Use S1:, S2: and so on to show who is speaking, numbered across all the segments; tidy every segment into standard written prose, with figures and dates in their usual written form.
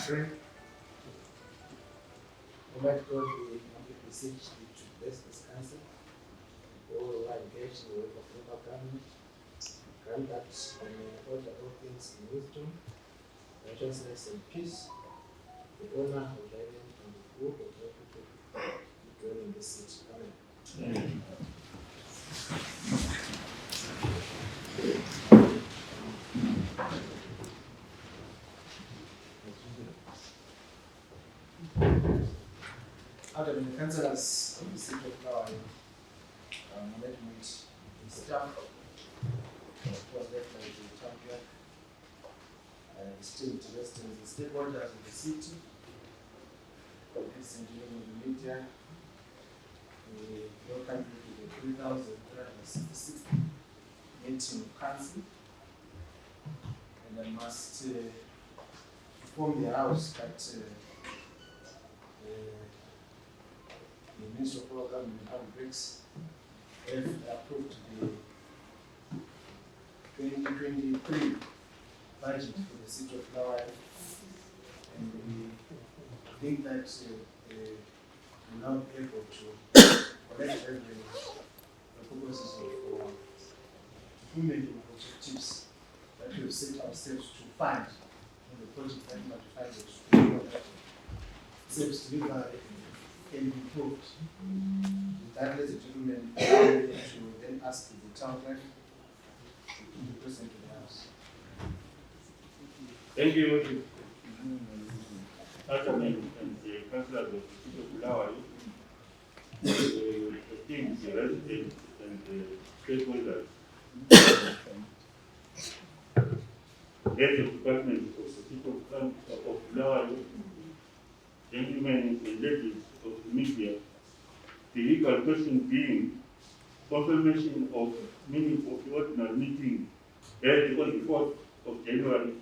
S1: drink. We might go to the beseech to bless this council. All who are engaged in the work of local government. Grant that we may order all things in wisdom, righteousness, and peace. The honor of thy name and the good of all people who dwell in this city. Amen. Out of the councillors of the city of Bulawayo, management and staff was led by the champion, still interested in the stakeholders of the city, ladies and gentlemen of the media. We welcome you to the 3,366th meeting of council, and I must inform the house that the Ministry of Local Government and Public Works have approved the 2023 budget for the city of Bulawayo, and we think that we're now able to collect revenue for purposes of fulfillment of objectives that we have set ourselves to fund in the project that we have defined service delivery can be improved. With that, ladies and gentlemen, I will then ask the town clerk to present to the house.
S2: Thank you. Councilman and the councillors of the city of Bulawayo, the teams, the residents, and the stakeholders, heads of department of the city of Bulawayo, gentlemen and ladies of the media, the legal question being confirmation of minutes of the ordinary meeting held on the 4th of January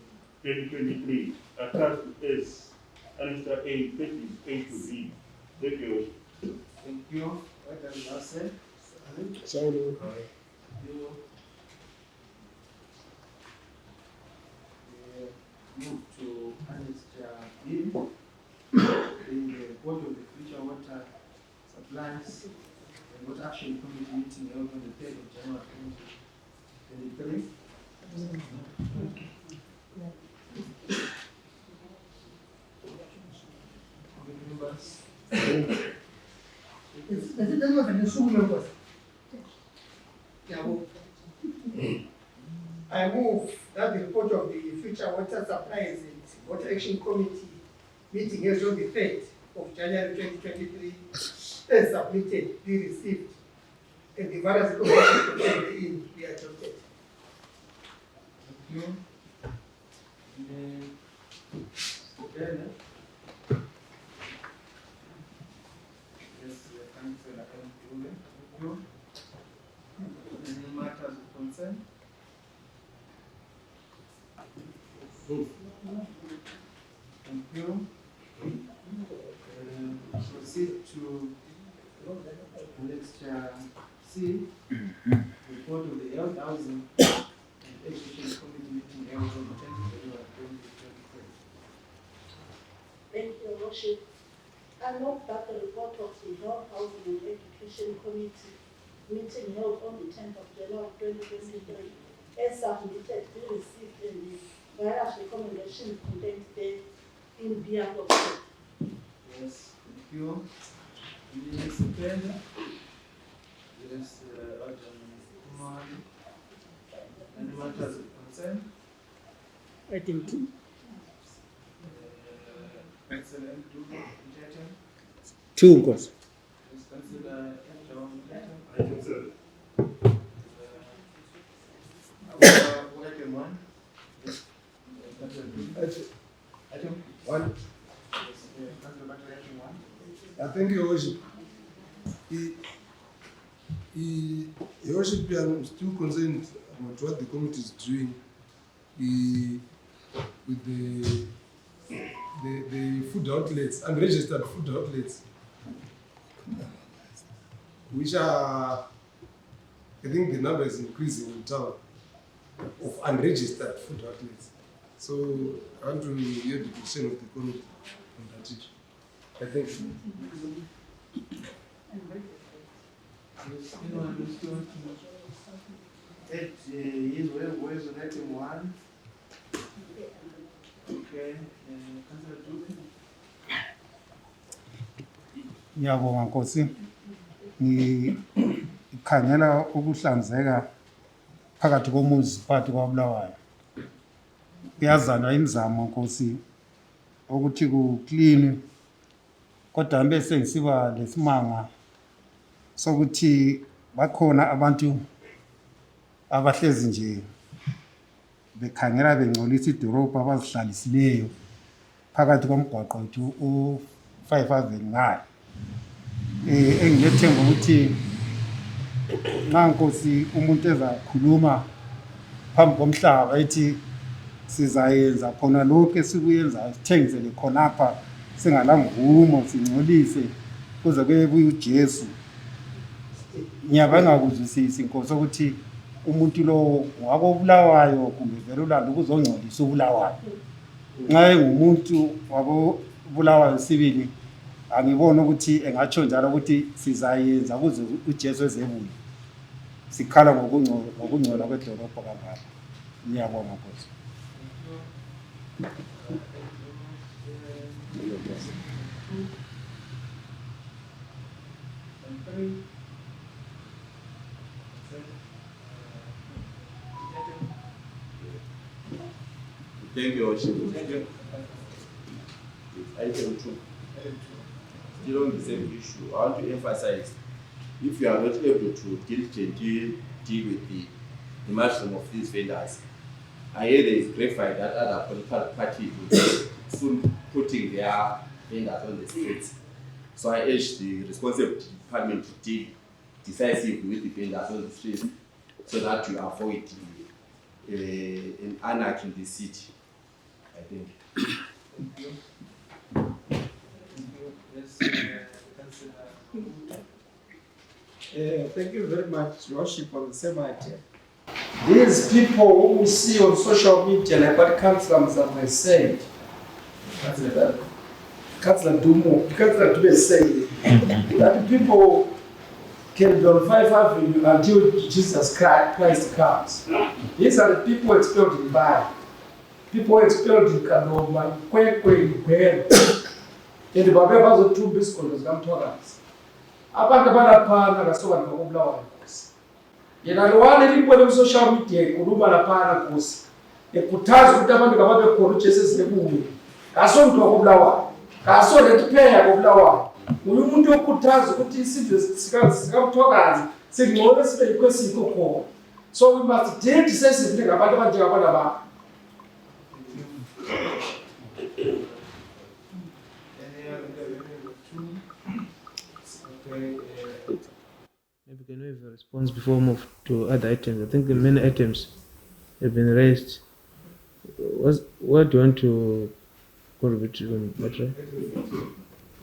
S2: 2023, attached as Annexure A, pages A to B. Thank you.
S1: Thank you. What does that say?
S3: Signing.
S1: Move to Annexure B, the report of the future water supplies and water action committee meeting held on the 3rd of January 2023.
S4: I move that the report of the Future Water Supplies and Water Action Committee meeting held on the 3rd of January 2023 as submitted be received and the various recommendations contained therein be adopted.
S1: Thank you. Yes, Councillor M. Thank you. Any matters of concern? Thank you. Proceed to Annexure C, report of the Health, Housing and Education Committee meeting held on the 10th of January 2023.
S5: Thank you, Your Worship. I note that the report of the Health, Housing and Education Committee meeting held on the 10th of January 2023 as submitted be received and the various recommendations contained therein be adopted.
S1: Yes, thank you. Yes, again. Yes, any matters of concern?
S3: Item 2.
S1: Councillor M.
S3: 2, of course.
S1: Yes, Councillor John.
S2: Item 7.
S1: Item 1. Yes.
S6: Item 1.
S1: Yes, Councillor Item 1.
S6: Thank you, Your Worship. Your Worship, I am still concerned about what the committee is doing with the food outlets, unregistered food outlets, which are, I think the number is increasing in town of unregistered food outlets. So I want to hear the decision of the committee on that issue. I think.
S1: Where's the item 1? Okay, Councillor Duke.
S7: Ngiyabonga Nkosi. Ngikhangela ukuhlanzeka phakathi komuzi phakathi kwaBulawayo. Kuyazanywa imizamo Nkosi ukuthi ku-clean, kodwa bese ngisiba lesimanga sokuthi bakhona abantu abahlezi nje bekhangela bengcolisa idorobha abazihlalisileyo phakathi komgwaqo wethu u5 Avenue ngale. Engilethemba ukuthi nxa Nkosi umuntu ezakhuluma phambi komhlaba ethi sizayenza khona lokho esikuyenzayo sithengisele khonapha singalamvumo singcolise kuze kuyebuye uJesu. Ngiyabanga ukuzwisisa Nkosi ukuthi umuntu lo wakoBulawayo kumbe vele ulanda ukuzongcolisa uBulawayo. Nxa engumuntu wakoBulawayo sibili angibona ukuthi engatsho njalo ukuthi sizayenza kuze uJesu ezebuye. Sikhala ngokungcola kwedolobha kangaka. Ngiyabonga Nkosi.
S8: Thank you, Worship. Item 2. Still on the same issue, I want to emphasize, if you are not able to diligently deal with the maximum of these vendors, I hear there is great fight that other political parties will be soon putting their vendors on the streets. So I urge the responsible department to deal decisively with the vendors on the streets so that you avoid an anarchy in the city, I think.
S1: Thank you. Yes,
S9: Thank you very much, Worship, on the same item. These people who we see on social media, like what Councillor Mzamwe said, Councillor Dume said, that people can be on 5 Avenue until Jesus Christ comes. These are the people expelled in Bai. People expelled in Kanoma, Kwekwe, Kwekwe. And the Babel was the 2 biscuits come to us. Abantu balapha ngasoka ngokubulawayo Nkosi. Yena lo wale lipo social media ikhuluma lapha Nkosi. Ekhuthaza ukuthi abantu ngababe khona uJesu silebuye. Kaso umuntu wakubulawayo. Kaso letipheya kokubulawayo. Umuntu okhuthaza ukuthi isizwe sikamthokazi singcono sibe yikwesikho khona. So we must deal decisively ngabantu abanjengabana ba.
S10: Maybe can we have a response before we move to other items? I think the many items have been raised. What do you want to contribute to that, right?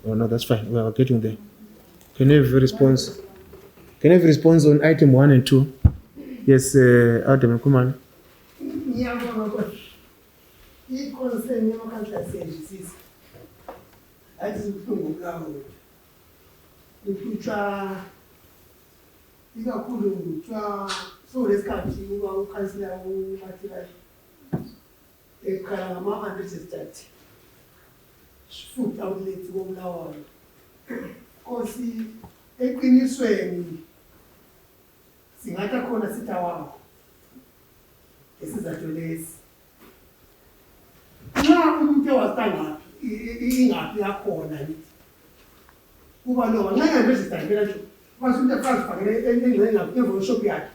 S10: Oh no, that's fine. We are getting there. Can you have a response? Can you have a response on item 1 and 2? Yes, Adam, come on.
S4: I-concern yama-council services athi zibuhlungu kawo kuthutshwa ikakhulu kuthutshwa so lesikhathi uba ukhansila umathilali ekhala ngama-unregistered food outlets koBulawayo. Nkosi eqinisweni singathi khona sitawabo esizathu lesi nxa umuntu ewasangaphi ingaphi yakhona nithi kuba loba nxa ngiregister phela nje kwasuthi afazifakele engengaphi evolushop yakhe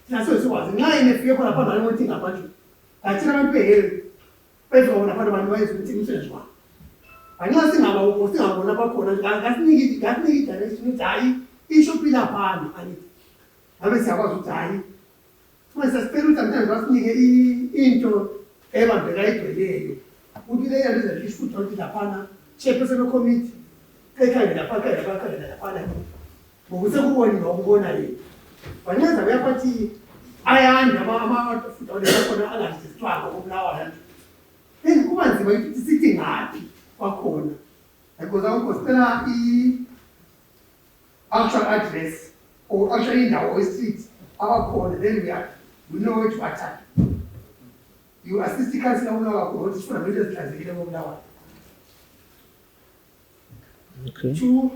S4: thina sikwazi nxa inefike khona phambi kwalemothi ngabantu athina abantu beheri bezobona abantu abantu bayenza ukuthi umsebenzi wabo anxa singabona bakhona ngasiniki direction ukuthi hayi ishop ilaphana anithi ngabe siyakwazi ukuthi hayi sasicela ukuthi amntana basinike into ebambeka igcweleyo ukuthi le yanto ezadlisha futhi ukuthi laphana chairperson committee ekhangela laphana ngokuthi kuboniwe ukubona yini banenza bayaphathi ayanda ama-futhi akhona angaregistrwanga koBulawayo then kuba nzima ukuthi sithi ngaphi kwakhona because awukho sicela actual address or actual indawo street abakhona, then we know where to attack. You assist the council ukuthi sifuna into ezihlanzekile koBulawayo.
S10: Okay.
S4: Two,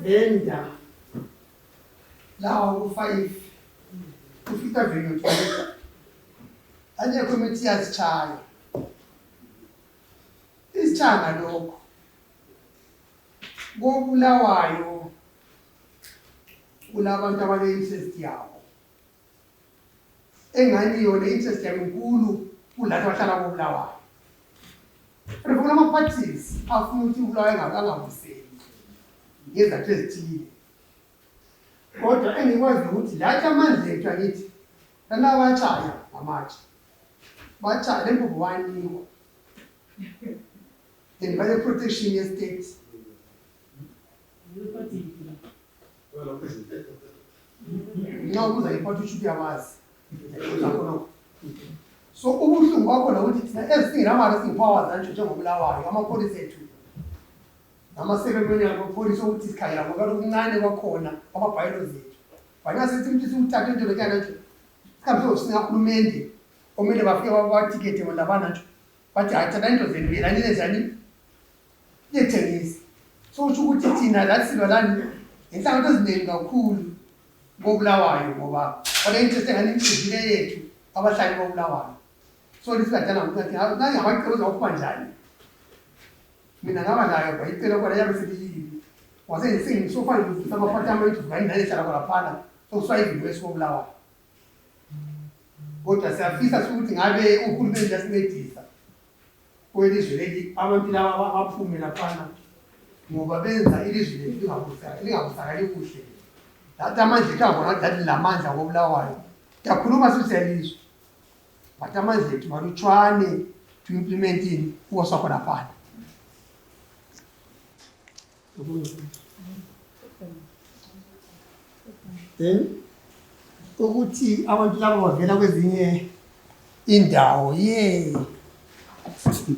S4: vendor lawo 5 kufika venue anye committee yazitshaya isitshanga lokho koBulawayo kulabantu abale interest yabo engani yona interest yabo inkulu kulapho bahlala koBulawayo. Kuna ama-parties afuna ukuthi uBulawayo angabuseli ngezathu ezithile, kodwa engikwazi ukuthi lathi amandla ethu angithi lana batshaya ngamatshe batshaya le mpuphu wanikwa and bane-protection ye-state. Nxa ubuza iphathi usho uyabazi khonokho. So ubuhlungu bakho la ukuthi thina ezingelamali powers antsho njengoBulawayo amapholisa ethu nama-7 amapholisa ukuthi sikhangela ngoba okuncane kwakhona amabhayilo zethu banya sithi ukuthi siwuthathe into lekuyana nje sikhambe singahulumende omele bafike babatikete labana nje bathi hayi thatha into zenu yelani lezani yethengisi. So usho ukuthi thina la silwa lani inhlangothi eziningi kakhulu koBulawayo ngoba bane-interest engani inhliziyo yethu abahlali koBulawayo. So lisikadala ngokuthi nangabacela uzawuphuma njani mina ngaba nayo bayicela kwala yabe seliyini wase sengifofana ngifisa ama-apartment ngayindawo ehlala kwalaphana sokuswayivinto esikoBulawayo. Kodwa siyafisa ukuthi ngabe uhulumeni uyasincedisa kwelizwe leli abantu laba baphume laphana ngoba benza ilizwe leli lingabusakali kuhle. Lathi amandla ethu angibona ngathi lathi lamandla koBulawayo siyakhuluma sithi siyalizwe but amandla ethu malutshwane to implementing kuwosakhona phana. Then ukuthi abantu laba bavela kwezinye indawo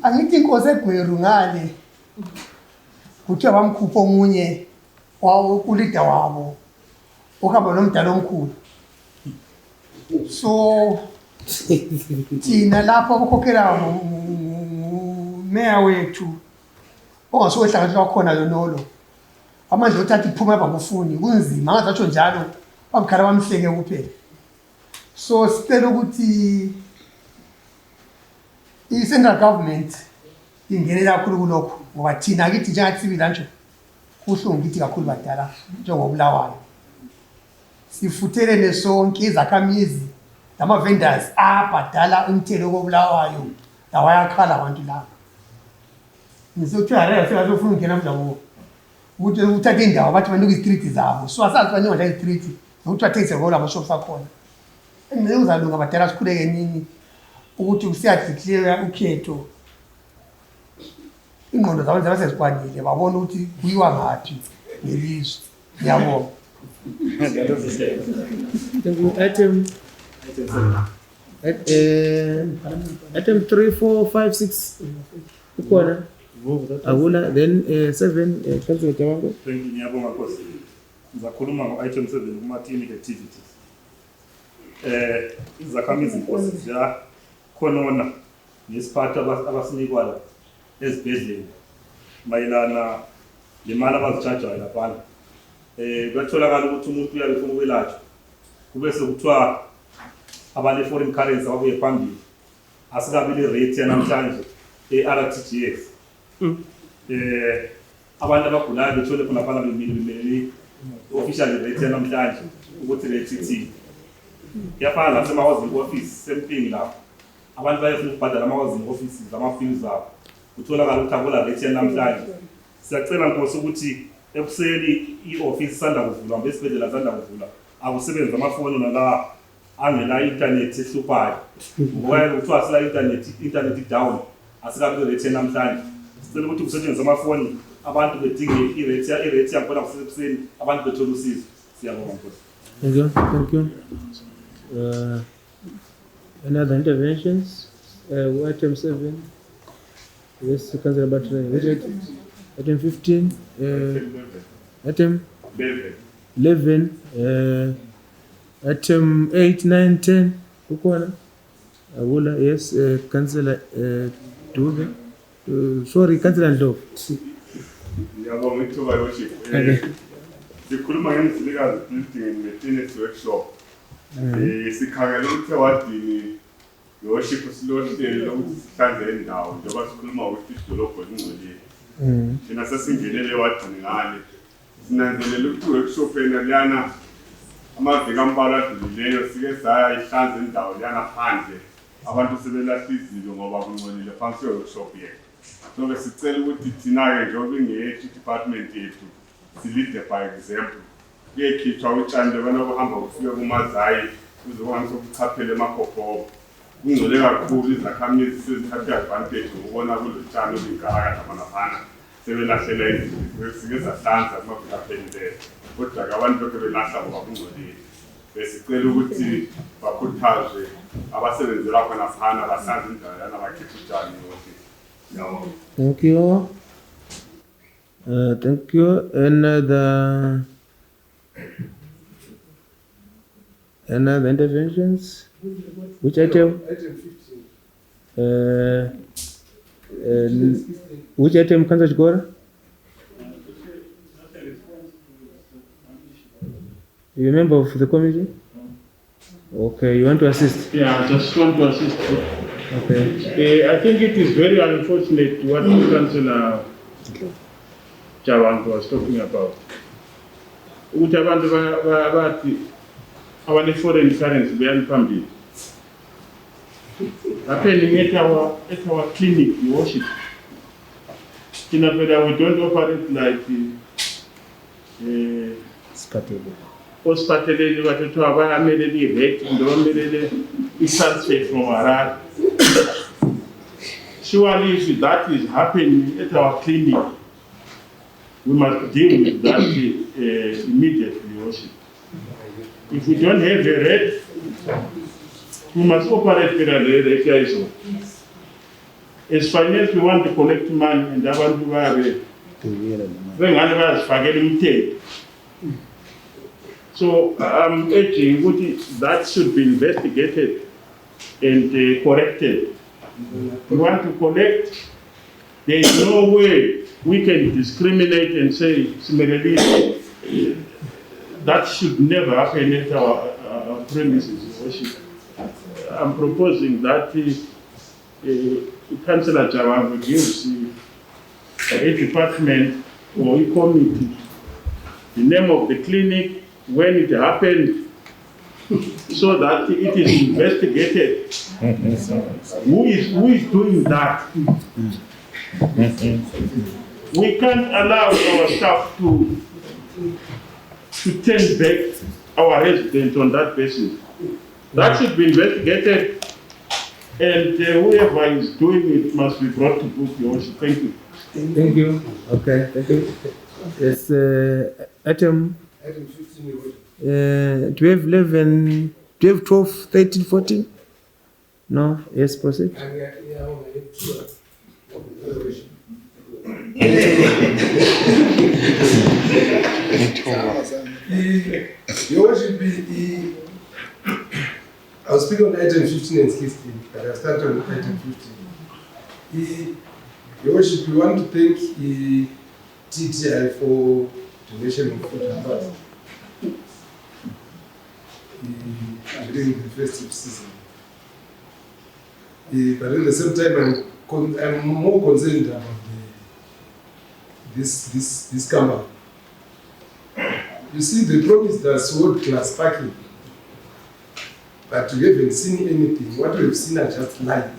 S4: angithi inkosi eGweru ngale kuthiwa bamkhupha omunye kulida wabo okuhamba nomdala omkhulu. So thina lapho okukhokhela meya wethu ongasohlanganisa kwakhona lonolo amandla othatha iphuma abakufuni kunzima angazatsho njalo bamkhala bamhleke kuphela. So sicela ukuthi i-central government ingene kakhulu kulokho ngoba thina kithi njengathi nje kuhlungu kithi kakhulu badala njengoBulawayo sifuthelene sonke izakhamizi nama-vendors abhadala umthelo koBulawayo lawayakhala abantu laba. Ngisokuthiwa hayi sekazofuna ukungena mnjabo ukuthi uthathe indawo bathi banika izitreet zabo so asazi banye nje izitreet nokuthi bathengise ngoba amashops akhona engeke uzalunga badala sikhuleke nini ukuthi usiyadeclare ukhetho ingqondo zabantu abasezikwanile babona ukuthi kuyiwa ngaphi ngelizwe. Ngiyabonga.
S10: Item 3, 4, 5, 6 ukhona akula then 7 Councillor Jabango.
S2: Thank you. Ngiyabonga Nkosi. Ngizakhuluma ngo-item 7 kuma-teaming activities. Izakhamizi Nkosi ziyakhonona nesiphathu abasinikwa ezibhedlela mayelana lemali abazitshajayo laphana. Kuyatholakala ukuthi umuntu uyabe ufuna ukwelatshwa kube sekuthiwa abale foreign currency ababuye phambili asikabi le rate yanamhlanje e-RTGS. Abantu abagulayo bethole khona phana bemile official rate yanamhlanje ukuthi rate ithini. Kuyafana nasema-housing office same thing lapho abantu bayefuna ukubhadala ama-housing offices ama-fees zabo kutholakala ukuthi akula rate yanamhlanje. Siyacela Nkosi ukuthi ekuseni i-office isanda kuvulwa mbe esibhedlela sanda kuvulwa akusebenzi amafoni nala angela internet ehluphayo ngoba kuthiwa sila internet down asikabi rate namhlanje. Sicela ukuthi kusetshenziswe amafoni abantu bedinge irate yakhona kusekuseni abantu bethola usizo. Siyabonga Nkosi.
S10: Thank you. Any other interventions? Item 7. Yes, Councillor Battery. Which item? Item 15. Item 11. Item 8, 9, 10. Kukwana. Awula, yes. Councillor Dube. Sorry, Councillor Ndlovu.
S2: Ngiyabonga ithuba worship. Sikhuluma ngemzilikazi building maintenance workshop. Sikhangela ukuthi wadini worship silohlelo lokuthi sihlanze indawo njengoba sikhuluma ukuthi idolobho lingcolile. Thina sesingenele wadini ngale. Sinanzelela ukuthi workshop ena liyana amaviki ambalwa adlulileyo sike sayihlanza indawo liyana phandle. Abantu sebelahla izinto ngoba kungcolile phansi workshop yethu. So besicela ukuthi thina-ke njengoba ingeyethu department yethu silide by example. Kuyekhithwa utshani lebana kuhamba kufike kumazayi kuze kwanise ukuchaphela emakhophobo. Kungcole kakhulu izakhamizi sezithathe advantage ngokubona kulotshani olingaka laphana sebelahlela izinto sike sahlanza kumaviki aphelileyo. Kodwa-ke abantu lokho belahla ngoba kungcolile. Besicela ukuthi bakhuthazwe abasebenzela khona phana bahlanze indawo yana bakhiphe utshani nokuthi.
S10: Thank you. Thank you. Another interventions? Which item?
S6: Item 15.
S10: Which item, Councillor Chikora? You a member of the committee? Okay, you want to assist?
S11: Yeah, I just want to assist.
S10: Okay.
S11: I think it is very unfortunate what Councillor Jawanto was talking about. Ukuthi abantu bathi abane foreign currency beyani phambili. Happening at our clinic, you worship. We don't operate like hospitality, but to have a rate and transfer from Harare. Surely, if that is happening at our clinic, we must deal with that immediately. Worship. If we don't have a rate, we must operate with a rate. As finance, we want to collect money and I want to buy a So I'm urging that should be investigated and corrected. We want to collect. There is no way we can discriminate and say, similarly, that should never happen at our premises. I'm proposing that Councillor Jawanto gives a department or a committee the name of the clinic, when it happened, so that it is investigated. Who is doing that? We can't allow our staff to turn back our residents on that basis. That should be investigated, and whoever is doing it must be brought to book. Thank you.
S10: Thank you. Okay, thank you. Yes, item
S6: 15.
S10: 12, 11, 12, 12, 13, 14? No? Yes, proceed.
S6: Your worship, I'll speak on item 15 and 16, but I'll start on item 15. Your worship, we want to thank TTI for donation of food and water during the festive season. But at the same time, I'm more concerned about this company. You see, they promised us world-class parking, but we haven't seen anything. What we've seen are just lies.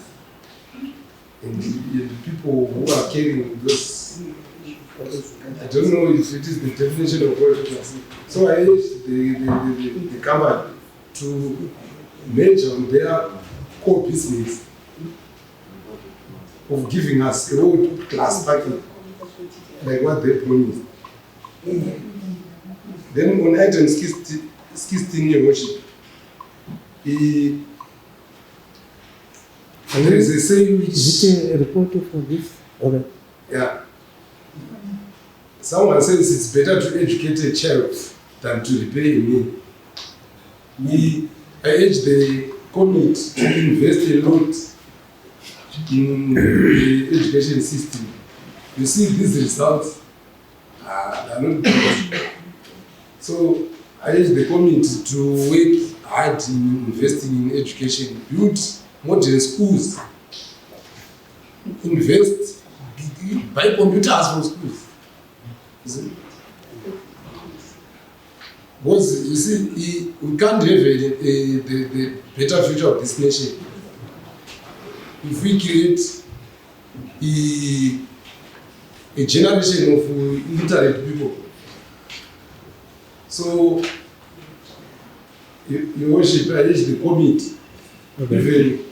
S6: And the people who are carrying those, I don't know if it is the definition of world-class. So I urge the company to merge on their core business of giving us a world-class parking, like what they promised. Then on item 16, your worship, There is a saying which...
S10: Is it a report for this? Okay.
S6: Yeah. Someone says it's better to educate a child than to repay a meal. I urge the committee to invest a lot in the education system. You see, these results are not good. So I urge the committee to work hard in investing in education, build modern schools, invest, buy computers for schools. Because you see, we can't have the better future of this nation if we create a generation of illiterate people. So, Your Worship, I urge the committee, even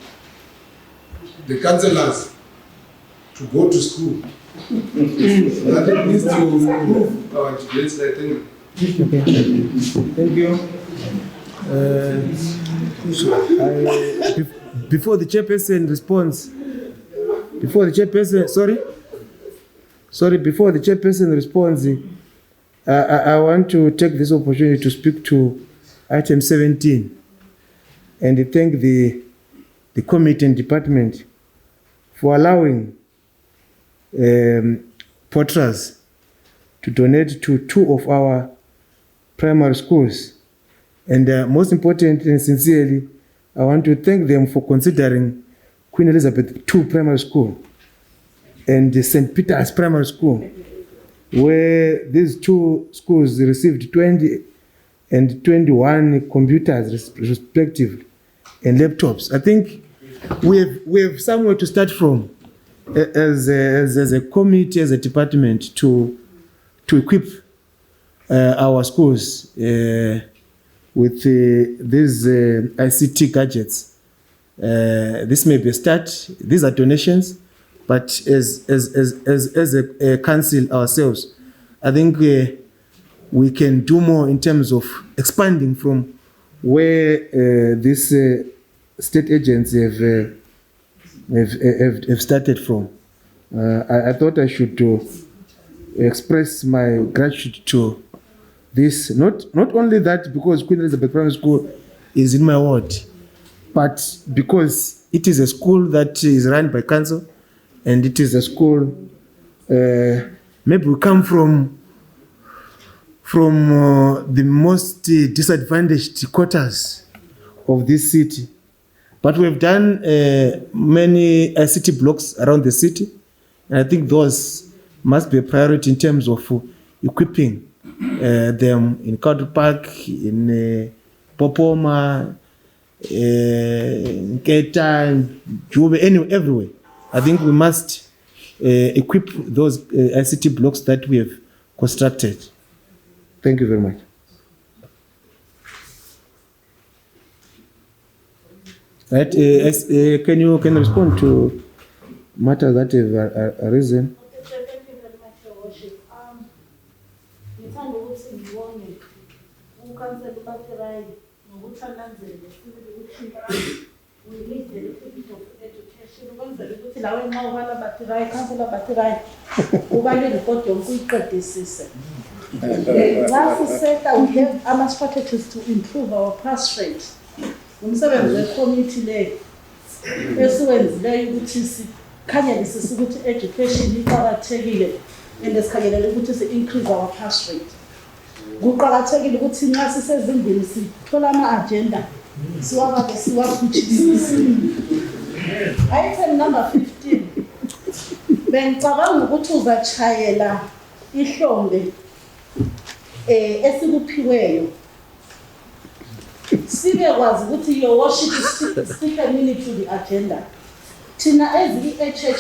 S6: the councillors, to go to school. That it needs to improve our education, I think.
S10: Okay. Thank you. Before the chairperson responds, before the chairperson responds, I want to take this opportunity to speak to item 17 and thank the committee and department for allowing porters to donate to 2 of our primary schools. And most importantly and sincerely, I want to thank them for considering Queen Elizabeth II Primary School and St. Peter's Primary School, where these 2 schools received 20 and 21 computers respectively and laptops. I think we have somewhere to start from as a committee, as a department, to equip our schools with these ICT gadgets. This may be a start. These are donations, but as a council ourselves, I think we can do more in terms of expanding from where these state agents have started from. I thought I should express my gratitude to this. Not only that, because Queen Elizabeth Primary School is in my ward, but because it is a school that is run by council, and it is a school. Maybe we come from the most disadvantaged quarters of this city, but we have done many ICT blocks around the city, and I think those must be a priority in terms of equipping them in Country Park, in Popoma, in Keta, in Jube, everywhere. I think we must equip those ICT blocks that we have constructed. Thank you very much. Right, can you respond to matters that have arisen?
S5: Thank you very much, Your Worship. Ngithanda ukuthi ngibonge ukansela uBatirai nokuthi alandzele ukuthi we need the Department of Education ukwenzela ukuthi lawe nxa ubala Batirai, Councillor Batirai, ubale report yonke uyiqedisise. Nxa siseta we have ama-strategies to improve our pass rate. Umsebenzi wecommittee leyo esiwenzileyo ukuthi sikhangelisise ukuthi education iqakathekile and sikhangelele ukuthi si-increase our pass rate. Kuqakathekile ukuthi nxa sisezindlini sithola ama-agenda siwabale siwaphuthisise. Item number 15. Bengicabanga ukuthi uzatshayela ihlombe esikuphiweyo. Sibe kwazi ukuthi Your Worship stick a minute to the agenda. Thina ezi-HHE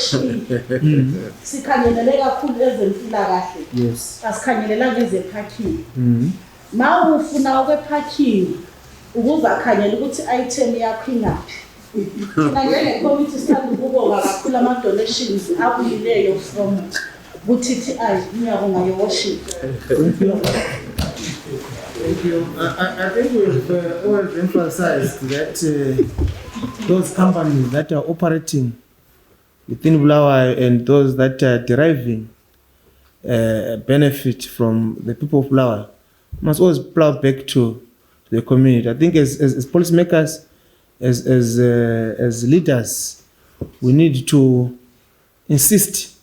S5: sikhangelele kakhulu ezempilakahle.
S10: Yes.
S5: Asikhangelelanga eze-parking. Ma ufuna ukwe-parking ukuzakhangela ukuthi item yakho ingaphi. Thina njenge-committee sithanda ukubonga kakhulu ama-donations abuyileyo from ku-TTI. Ngiyabonga Your Worship.
S10: Thank you. Thank you. I think we've always emphasized that those companies that are operating within Bulawayo and those that are deriving benefit from the people of Bulawayo must always plow back to the community. I think as policymakers, as leaders, we need to insist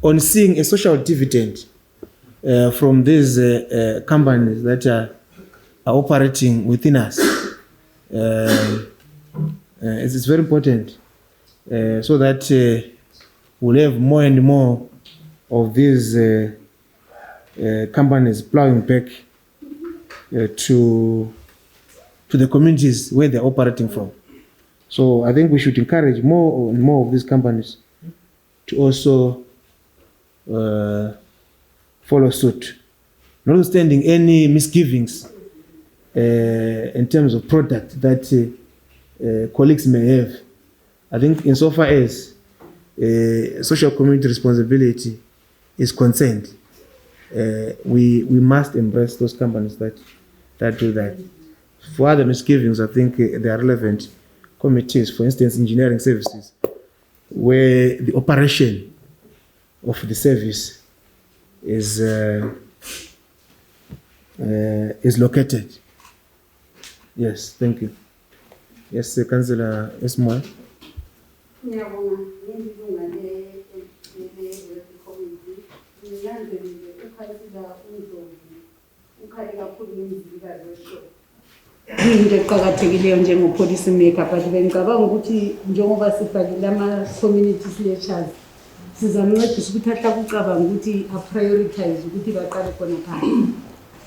S10: on seeing a social dividend from these companies that are operating within us. It's very important so that we'll have more and more of these companies plowing back to the communities where they're operating from. So I think we should encourage more and more of these companies to also follow suit, notwithstanding any misgivings in terms of product that colleagues may have. I think insofar as social community responsibility is concerned, we must embrace those companies that do that. For other misgivings, I think there are relevant committees, for instance, engineering services, where the operation of the service is located. Yes, thank you. Yes, Councillor Esmoy.
S12: Into eqakathekileyo njengopolicy maker, but bengicabanga ukuthi njengoba sifakile ama-communities lectures sizamncedisa ukuthi ahlale ucabanga ukuthi a-prioritize ukuthi baqale khona phansi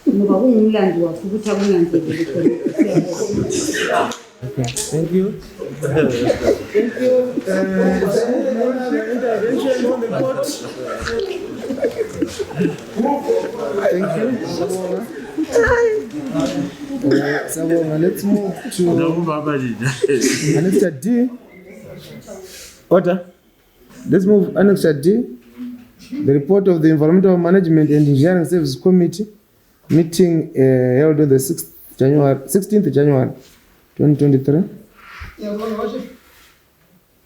S12: ngoba kungumlando wakho ukuthi akunanzelele khona.
S10: Okay, thank you. Thank you. Intervention on the court. Thank you. Sabonga, let's move to Annexure D. Order. Let's move Annexure D. The report of the Environmental Management and Engineering Services Committee meeting held on the 16th January 2023.
S4: Your Worship,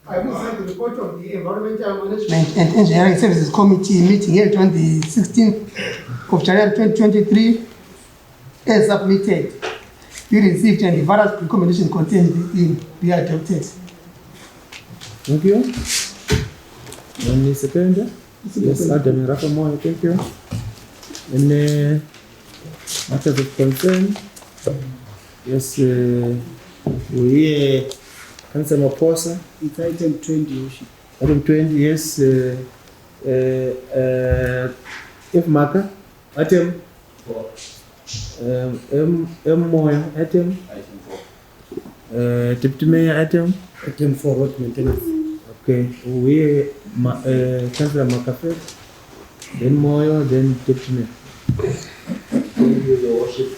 S4: I will cite the report of the Environmental Management and Engineering Services Committee meeting held on the 16th of January 2023 as submitted. Be received and the various recommendations contained within be adopted.
S10: Thank you. Any second? Yes, Adam Rafamoy, thank you. Any matters of concern? Yes, we hear Councillor Maposa.
S3: It's item 20, Worship.
S10: Item 20, yes. If Maka, item 4. Moyo, item 4. Deputy Mayor, item
S3: 4, road maintenance.
S10: Okay, we Councillor Makafe, then Moyo, then Deputy Mayor.
S13: Thank you, Your Worship.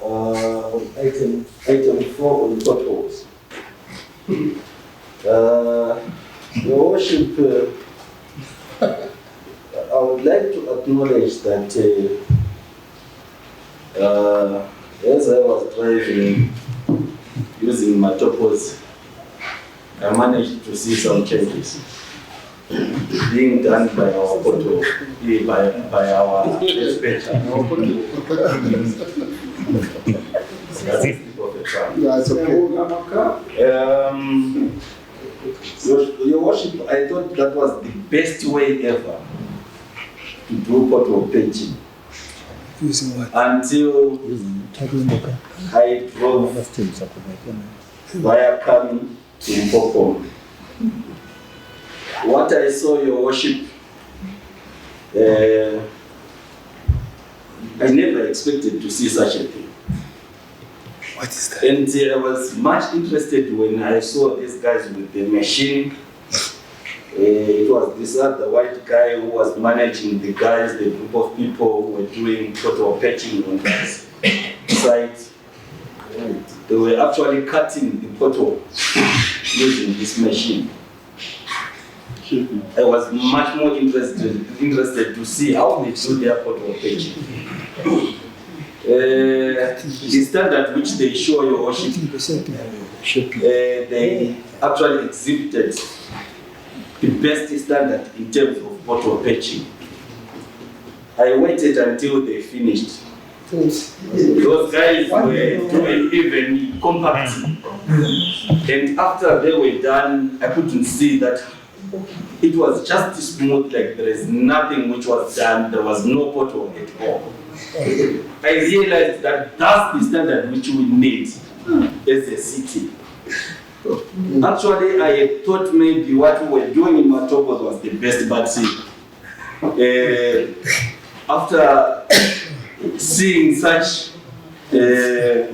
S13: On item 4 on potholes. Your Worship, I would like to acknowledge that as I was driving using Matopos, I managed to see some changes being done by our pothole, by our dispatcher.
S6: That's okay.
S13: Your Worship, I thought that was the best way ever to do pothole patching.
S3: Using what?
S13: Until I drove via Kami to Mpopong. What I saw, Your Worship, I never expected to see such a thing.
S3: What is that?
S13: And I was much interested when I saw these guys with the machine. It was this other white guy who was managing the guys, the group of people who were doing pothole patching on that site. They were actually cutting the pothole using this machine. I was much more interested to see how they do their pothole patching. the standard which they show, your worship, they actually exhibited the best standard in terms of bottle patching. I waited until they finished. Those guys were doing even compact. And after they were done, I couldn't see that it was just smooth, like there is nothing which was done, there was no bottle at all. I realized that that's the standard which we need as a city. Actually, I thought maybe what we were doing in Matopos was the best, but after seeing such a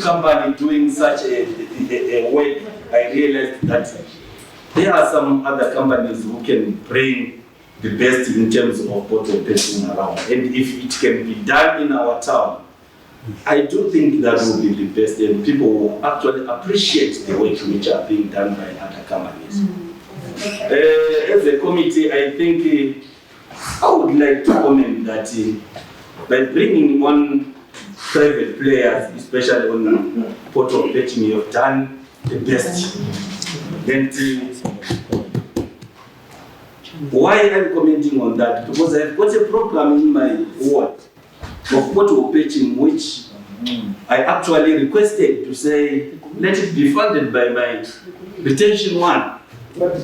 S13: company doing such a work, I realized that there are some other companies who can bring the best in terms of bottle patching around. And if it can be done in our town, I do think that will be the best, and people will actually appreciate the work which are being done by other companies. As a committee, I think I would like to comment that by bringing on private players, especially on bottle patching, you have done the best. And why I'm commenting on that? Because I've got a program in my ward of bottle patching, which I actually requested to say, let it be funded by my retention one,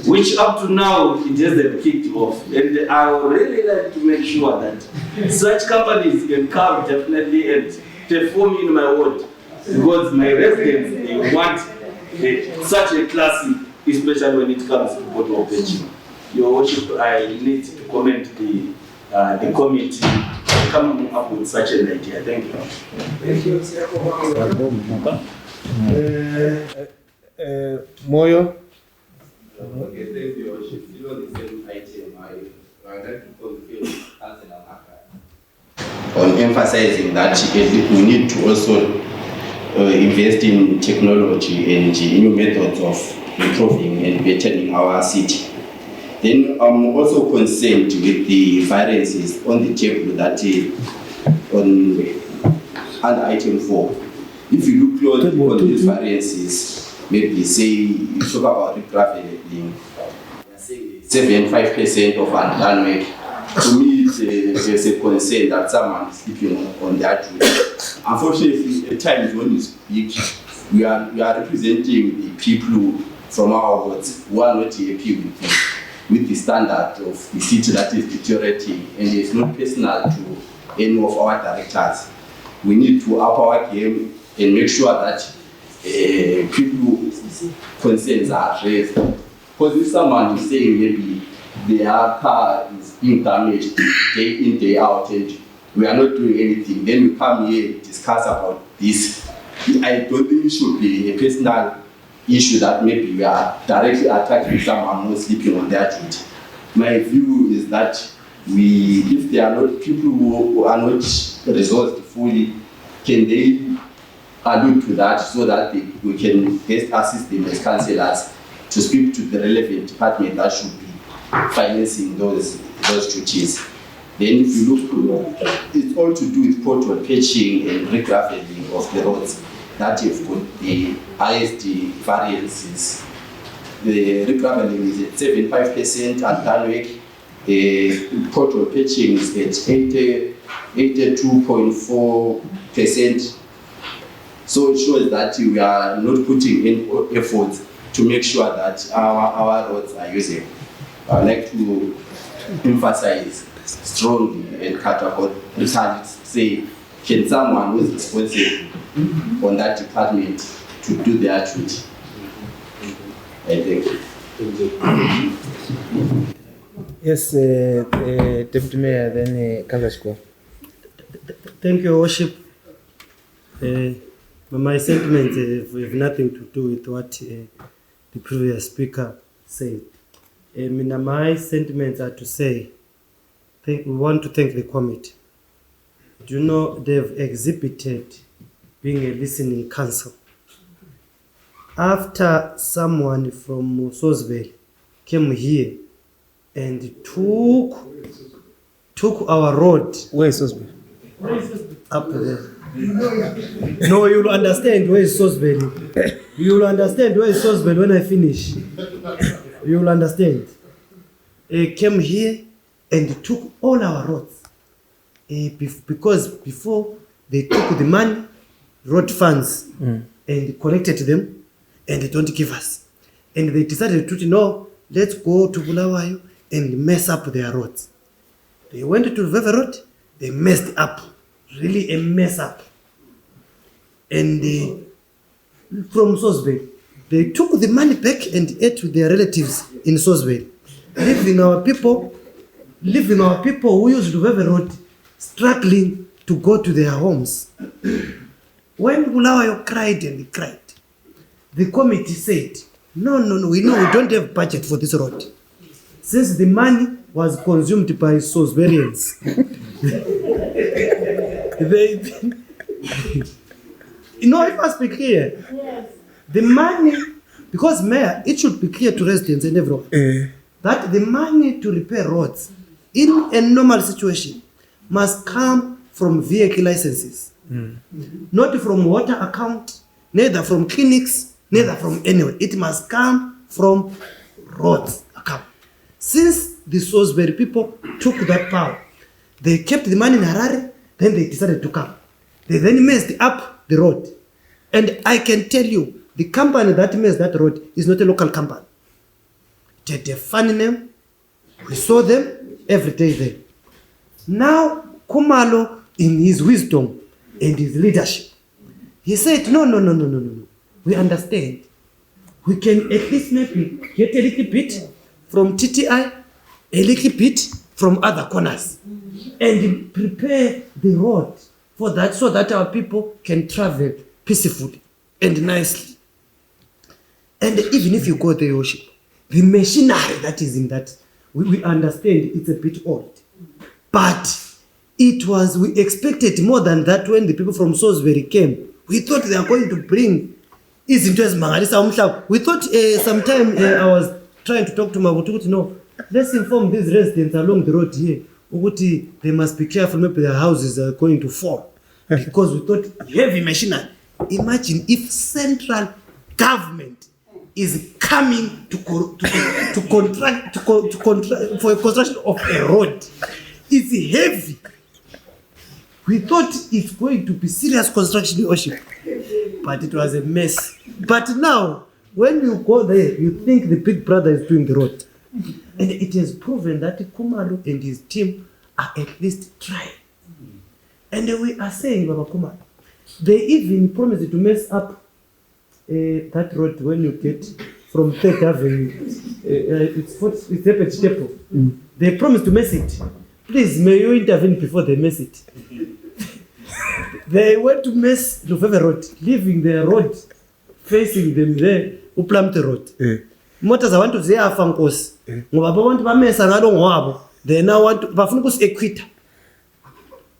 S13: which up to now it hasn't kicked off. And I would really like to make sure that such companies can come definitely and perform in my ward, because my residents, they want such a classy, especially when it comes to bottle patching. Your worship, I need to commend the committee coming up with such an idea. Thank you.
S4: Thank you.
S10: Moyo.
S8: Okay, thank you, worship. You know the same item I like to confirm on emphasizing that we need to also invest in technology and new methods of improving and bettering our city. Then I'm also concerned with the variances on the table that on under item 4. If you look closely on these variances, maybe say you talk about regraveling, 75% of undone work. To me, it's a concern that someone is sleeping on that route. Unfortunately, at times when you speak, we are representing the people from our wards who are not happy with the standard of the city that is deteriorating, and it's not personal to any of our directors. We need to up our game and make sure that people's concerns are addressed. Because if someone is saying maybe their car is being damaged day in, day out, and we are not doing anything, then we come here and discuss about this. I don't think it should be a personal issue that maybe we are directly attacking someone who's sleeping on their street. My view is that if there are not people who are not resourced fully, can they allude to that so that we can best assist them as councillors to speak to the relevant department that should be financing those duties. Then if you look, it's all to do with pothole patching and regraveling of the roads that have got the highest variances. The regraveling is at 75% and work. Pothole patching is at 82.4%. So it shows that we are not putting in efforts to make sure that our roads are usable. I'd like to emphasize strongly and categorically say, can someone who is responsible on that department to do their duty? I think.
S10: Yes, Deputy Mayor, then Councillor.
S3: Thank you, Worship. My sentiments have nothing to do with what the previous speaker said. My sentiments are to say, we want to thank the committee. You know, they've exhibited being a listening council. After someone from Salisbury came here and took our road.
S10: Where is Salisbury?
S3: Up there. No, you'll understand where is Salisbury. You'll understand where is Salisbury when I finish. You'll understand. Came here and took all our roads. Because before they took the money, road funds, and collected them, and they don't give us. And they decided to, no, let's go to Bulawayo and mess up their roads. They went to Veve Road, they messed up, really a mess up. And from Salisbury, they took the money back and ate with their relatives in Salisbury, leaving our people who used Veve Road struggling to go to their homes. When Bulawayo cried and cried, the committee said, no, we know we don't have budget for this road. Since the money was consumed by Salisburyans. It must be clear.
S5: Yes.
S3: The money, because Mayor, it should be clear to residents and everyone that the money to repair roads in a normal situation must come from vehicle licenses, not from water account, neither from clinics, neither from anywhere. It must come from roads account. Since the Salisbury people took that power, they kept the money in Harare, then they decided to come. They then messed up the road. And I can tell you, the company that messed that road is not a local company. It had a funny name. We saw them every day there. Now, Kumalo, in his wisdom and his leadership, he said, no. We understand. We can at least maybe get a little bit from TTI, a little bit from other corners, and prepare the road for that so that our people can travel peacefully and nicely. And even if you go there, worship, the machinery that is in that, we understand it's a bit old. But we expected more than that when the people from Salisbury came. We thought they are going to bring izinto ezimangalisa umhlaba. We thought sometime I was trying to talk to Mabutu, no, let's inform these residents along the road here, they must be careful, maybe their houses are going to fall. Because we thought heavy machinery. Imagine if central government is coming to contract for a construction of a road. It's heavy. We thought it's going to be serious construction worship, but it was a mess. But now, when you go there, you think the big brother is doing the road. And it has proven that Kumalo and his team are at least trying. And we are saying, Baba Kumalo, they even promised to mess up that road when you get from 3rd Avenue. It's a step. They promised to mess it. Please, may you intervene before they mess it. They went to mess Lufeve Road, leaving the road facing them there, Uplamte Road. Motors want to say Afankos. They now want to Bafunkus Equita.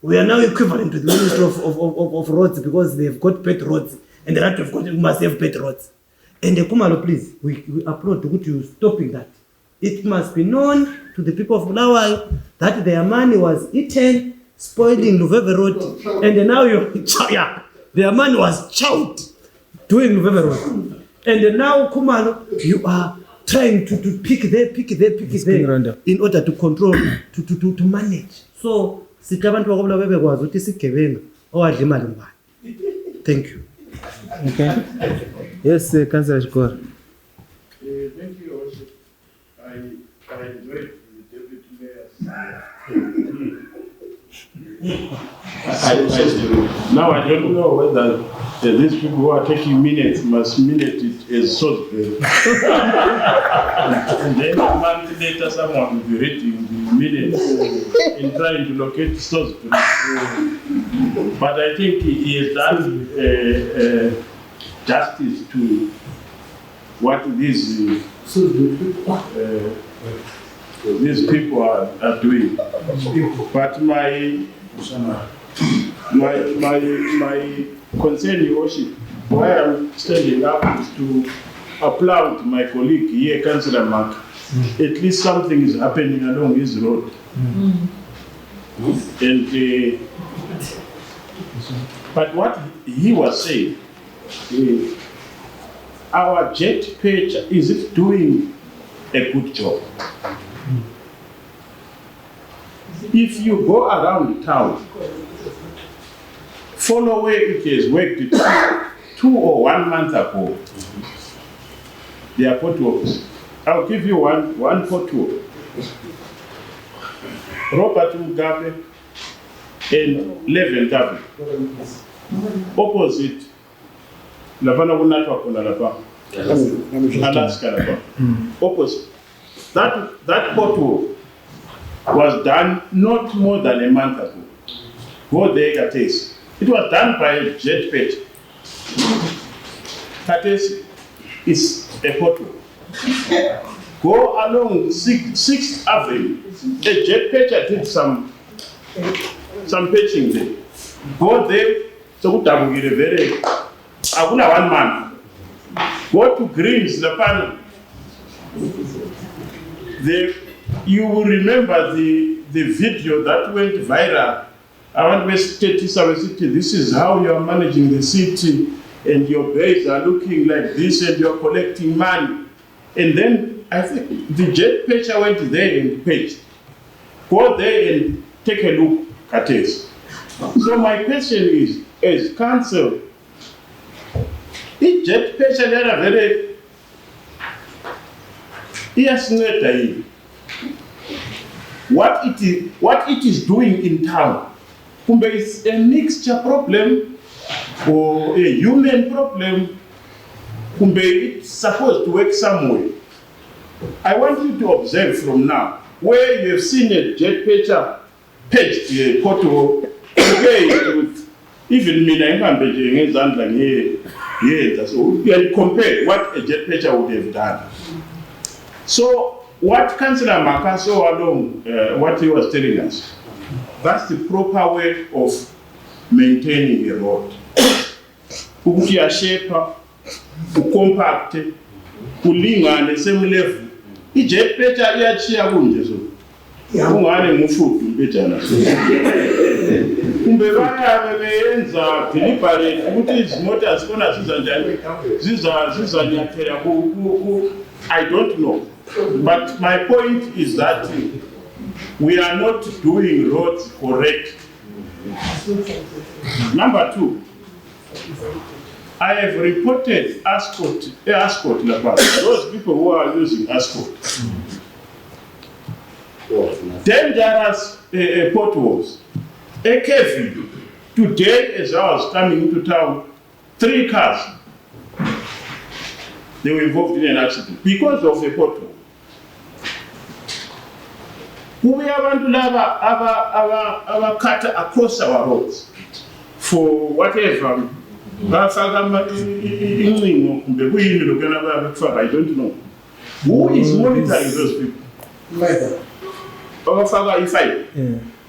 S3: We are now equivalent to the Ministry of Roads because they have got pet roads and the right of God must have pet roads. And the Kumalo, please, we applaud you stopping that. It must be known to the people of Bulawayo that their money was eaten, spoiling Lufeve Road, and now their money was chowed doing Lufeve Road. And now, Kumalo, you are trying to pick there in order to control, to manage. So, thank you.
S10: Okay. Yes, Councillor Shkor.
S11: Thank you, Your Worship. I enjoyed the Deputy Mayor's now I don't know whether these people who are taking minutes must minute it as Salisbury. And then a month later someone will be reading the minutes and trying to locate Salisbury. But I think he has done justice to what these people are doing. But my concern, Your Worship, why I'm standing up is to applaud my colleague here, Councillor Mark. At least something is happening along his road. And but what he was saying, our jet pitch, is it doing a good job? If you go around town, follow where it has worked 2 or 1 month ago, there are potholes. I'll give you one pothole. Robert Mugabe and Leven Gabe, opposite Lavana Wunatwa Kunalapa, Alaska, opposite. That pothole was done not more than a month ago. Go there, Kates. It was done by a jet pitch. Kates is a pothole. Go along 6th Avenue. A jet pitcher did some pitching there. Go there, so we have very. Akuna 1 month. Go to Greens, the panel. You will remember the video that went viral. I want to state city. This is how you are managing the city, and your base are looking like this, and you are collecting money. And then I think the jet pitcher went there and pitched. Go there and take a look at it. So my question is, as council, the jet pitcher they are very what it is doing in town. Kumbe is a mixture problem or a human problem. Kumbe it's supposed to work somewhere. I want you to observe from now, where you have seen a jet pitcher pitched a photo, even me, so you can compare what a jet pitcher would have done. So what Councillor Makaso along, what he was telling us, that's the proper way of maintaining a road. Ukutia shape, compact, kulinga the same level. The jet pitcher iachia kunje so. Ungane mufuku mpetcha na. Kumbe vaya beyenza deliberate ukuthi izimota azikona sizanjani. Zizanyathela ku I don't know. But my point is that we are not doing roads correct. Number 2, I have reported escort those people who are using escort. Dangerous potholes. A curfew. Today, as I was coming into town, 3 cars, they were involved in an accident because of a pothole. We want to have our cut across our roads for whatever. I don't know. Who is monitoring those people?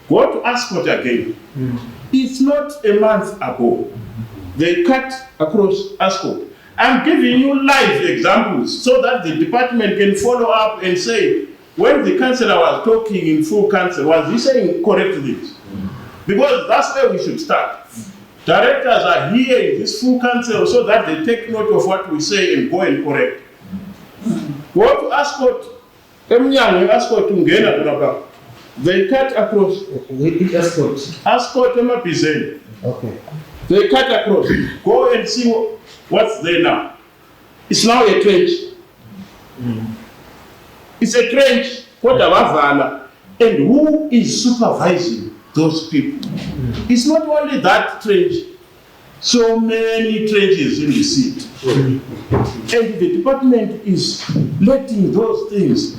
S11: Go to Ascot again. It's not a month ago. They cut across Ascot. I'm giving you live examples so that the department can follow up and say, when the councillor was talking in full council, was he saying correct things? Because that's where we should start. Directors are here in this full council so that they take note of what we say and go and correct. Go to Ascot. They cut across. Ascot okay. They cut across. Go and see what's there now. It's now a trench. It's a trench. And who is supervising those people? It's not only that trench. So many trenches in the city. And the department is letting those things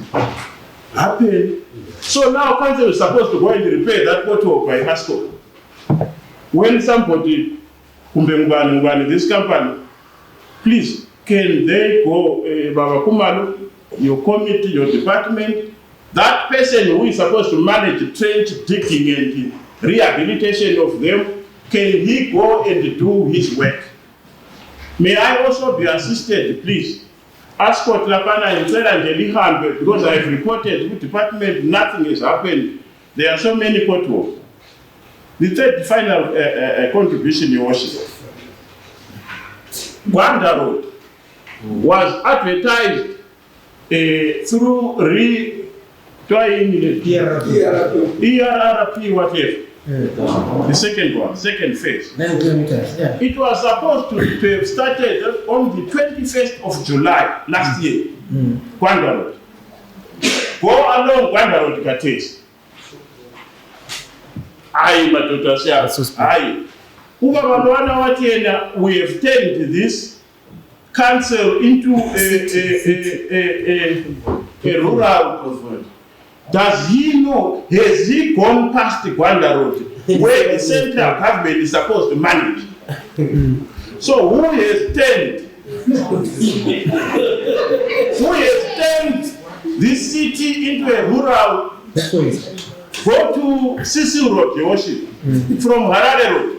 S11: happen. So now council is supposed to go and repair that pothole by Ascot. When somebody, this company, please, can they go, Baba Kumalo, your committee, your department, that person who is supposed to manage trench digging and rehabilitation of them, can he go and do his work? May I also be assisted, please? Ascot Lapana and Angeli because I have reported to the department, nothing has happened. There are so many potholes. The third final contribution, Your Worship. Gwanda Road was advertised through ERRP, whatever. The second one, second phase.
S1: 9 kilometers, yeah.
S11: It was supposed to have started on the 21st of July last year. Gwanda Road. Go along Gwanda Road, Kates. Aye, Madota says, aye. We have turned this council into a rural. Does he know? Has he gone past the Gwanda Road, where the central government is supposed to manage? So who has turned this city into a rural? Go to Sisi Road, Your Worship, from Harare Road.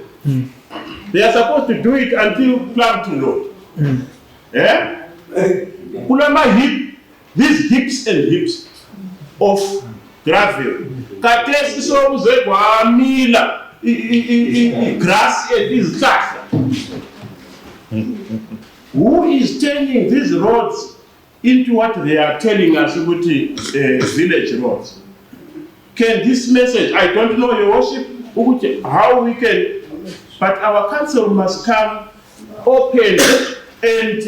S11: They are supposed to do it until Plampton Road. Yeah? These hips and hips of gravel. Kates so mila grass and this grass. Who is turning these roads into what they are telling us about village roads? Can this message, I don't know, Your Worship, how we can, but our council must come open and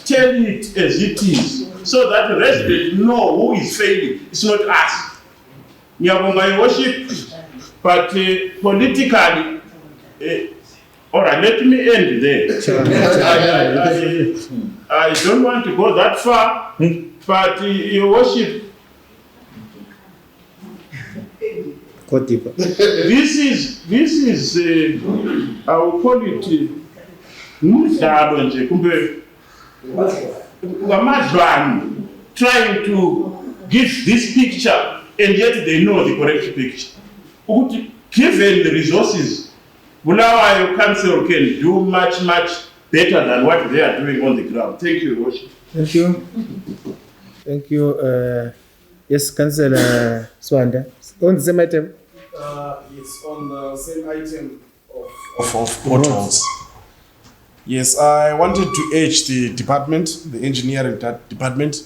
S11: tell it as it is, so that the residents know who is failing. It's not us. Your Worship, but politically, all right, let me end there. I don't want to go that far, but Your Worship, this is I will call it trying to give this picture, and yet they know the correct picture. Given the resources, Bulawayo Council can do much better than what they are doing on the ground. Thank you, Your Worship.
S10: Thank you. Thank you. Yes, Councillor Swanda. On the same item?
S14: It's on the same item of portals. Yes, I wanted to urge the department, the engineering department,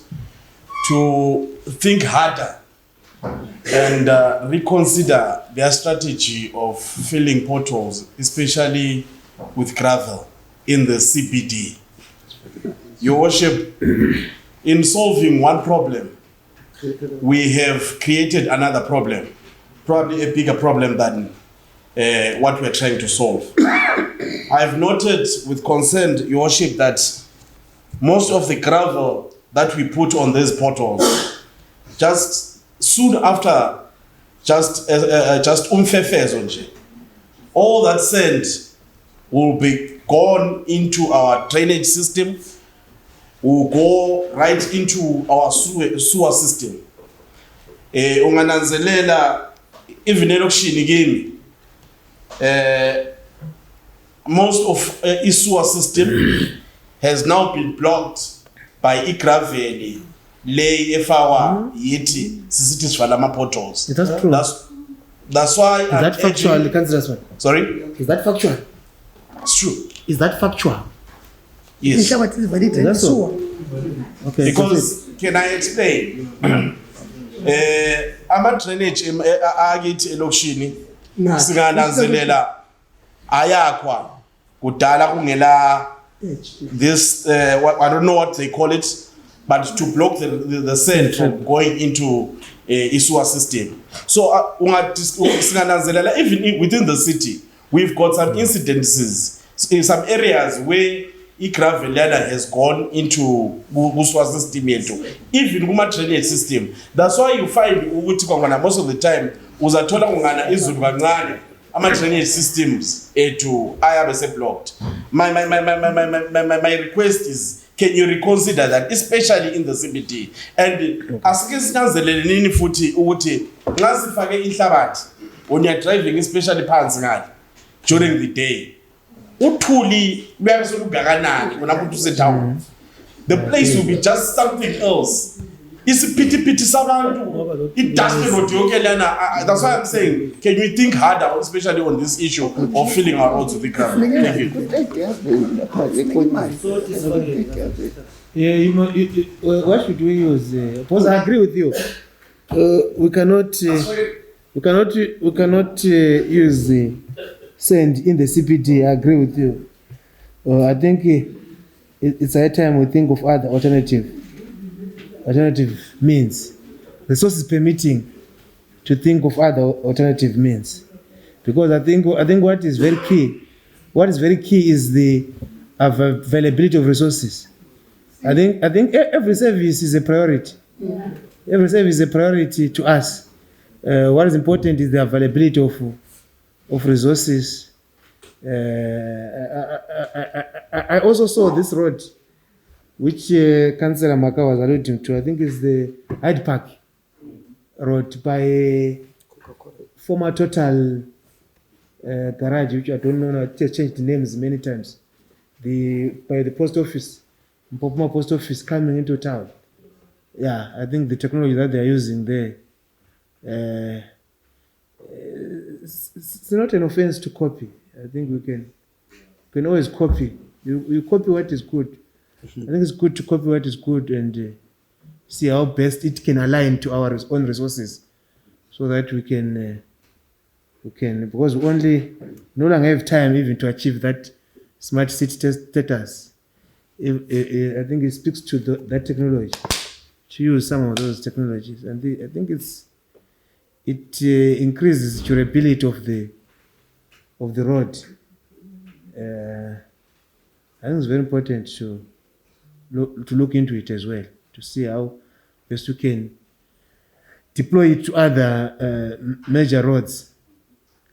S14: to think harder and reconsider their strategy of filling potholes, especially with gravel in the CBD. Your Worship, in solving one problem, we have created another problem, probably a bigger problem than what we're trying to solve. I have noted with concern, Your Worship, that most of the gravel that we put on these potholes, just soon after, just all that sand will be gone into our drainage system, will go right into our sewer system. Ungananzelela even elokishini kimi, most of sewer system has now been blocked by igraveli lay efawa yeti sisithi sivala ama potholes.
S10: That's true.
S14: That's why.
S10: Is that factual, Councillor?
S14: Sorry?
S10: Is that factual?
S14: It's true.
S10: Is that factual?
S14: Yes.
S10: That's so. Okay.
S14: Because can I explain? Ama drainage akithi elokishini singananzelela ayakwa kudala kungela this I don't know what they call it, but to block the sand from going into a sewer system. So singananzelela even within the city we've got some incidences in some areas where gravel ladder has gone into sewer system even kuma drainage system. That's why you find ukuthi kwangana most of the time uzathola kungana izulu kancane ama drainage systems ayabe se blocked. My request is, can you reconsider that, especially in the CBD? And asike sinanzelele nini futhi ukuthi nxa sifake inhlabathi when you are driving, especially phansi ngale during the day, uthuli luyabe solugakanani wona ukuthi use town, the place will be just something else. isiphithiphithi sabantu, i-dust road yonke lana. That's why I'm saying, can we think harder, especially on this issue of filling our roads with the gravel? Thank you.
S10: Yeah, what should we use? Because I agree with you. We cannot use sand in the CPD. I agree with you. I think it's high time we think of other alternative means, resources permitting, to think of other alternative means, because I think what is very key is the availability of resources. I think every service is a priority. Yeah. Every service is a priority to us. What is important is the availability of resources. I also saw this road, which Councillor Maka was alluding to. I think it's the Hyde Park Road by former Total garage, which I don't know, it has changed names many times. By the post office, Mpopoma post office coming into town. Yeah, I think the technology that they are using there, it's not an offense to copy. I think we can always copy. You copy what is good. I think it's good to copy what is good and see how best it can align to our own resources, so that we can because we only no longer have time even to achieve that smart city status. I think it speaks to that technology, to use some of those technologies, and I think it increases durability of the road. I think it's very important to look into it as well, to see how best we can deploy it to other major roads.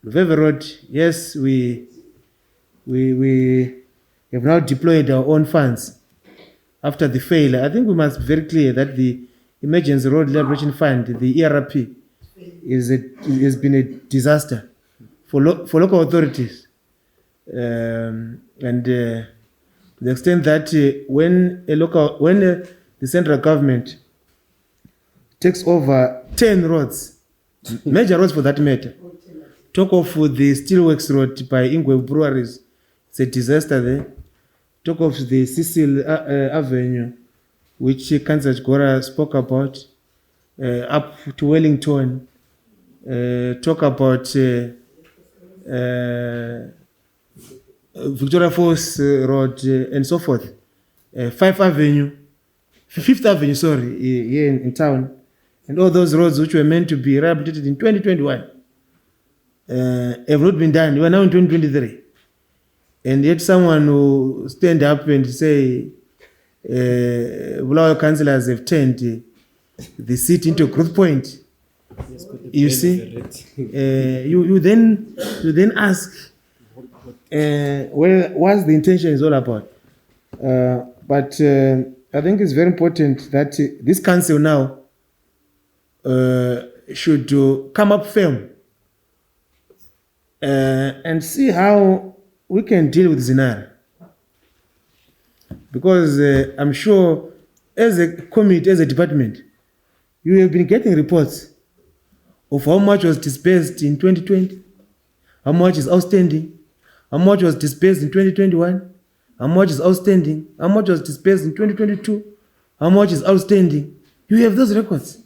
S10: Luveve Road, yes, we have now deployed our own funds after the failure. I think we must be very clear that the Emergency Road Rehabilitation Fund, the ERP, has been a disaster for local authorities, and to the extent that when the central government takes over 10 roads, major roads for that matter, talk of the Steelworks Road by Ingwe Breweries, it's a disaster there. Talk of the Cecil Avenue, which Councillor Gora spoke about, up to Wellington. Talk about Victoria Falls Road and so forth. Fifth Avenue, sorry, here in town. And all those roads which were meant to be rehabilitated in 2021 have not been done. We are now in 2023. And yet someone will stand up and say, Bulawayo councillors have turned the city into a growth point. You see, you then ask, what's the intention is all about. But I think it's very important that this council now should come up firm and see how we can deal with Zinara. Because I'm sure as a committee, as a department, you have been getting reports of how much was disbursed in 2020, how much is outstanding, how much was disbursed in 2021, how much is outstanding, how much was disbursed in 2022, how much is outstanding. You have those records.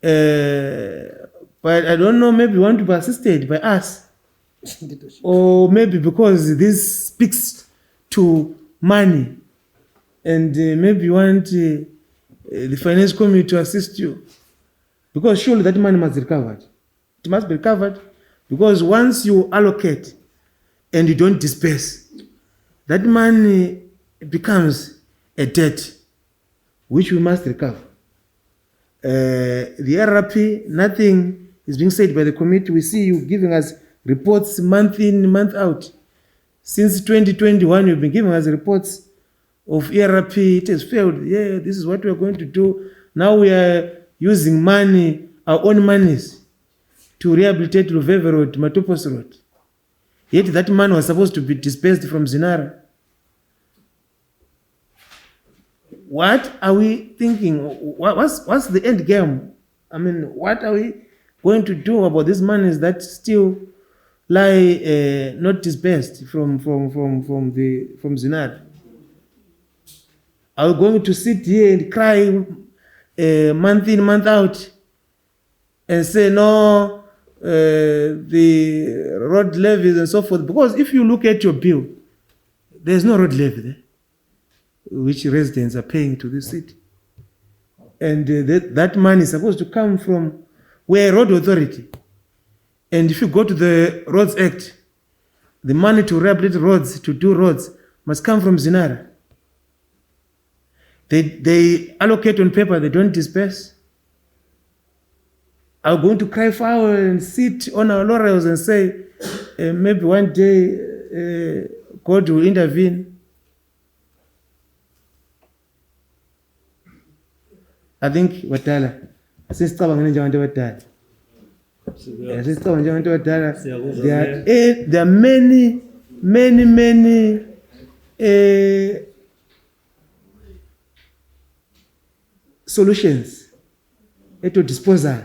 S10: But I don't know, maybe you want to be assisted by us. Or maybe because this speaks to money, and maybe you want the finance committee to assist you, because surely that money must be recovered. It must be recovered, because once you allocate and you don't disperse, that money becomes a debt which we must recover. The RRP, nothing is being said by the committee. We see you giving us reports month in, month out. Since 2021, you've been giving us reports of ERP. It has failed. Yeah, this is what we are going to do. Now we are using money, our own monies, to rehabilitate Luveve Road, Matopos Road. Yet that money was supposed to be dispersed from Zinara. what are we thinking? What's the end game? I mean, what are we going to do about these monies that still lie not dispersed from Zinar? Are we going to sit here and cry month in, month out and say no, the road levies and so forth? Because if you look at your bill, there's no road levy there, which residents are paying to the city. And that money is supposed to come from where road authority. And if you go to the Roads Act, the money to rehabilitate roads, to do roads, must come from Zinara. They allocate on paper, they don't disperse. Are we going to cry foul and sit on our laurels and say, maybe one day God will intervene? I think Watala, there are many solutions at your disposal.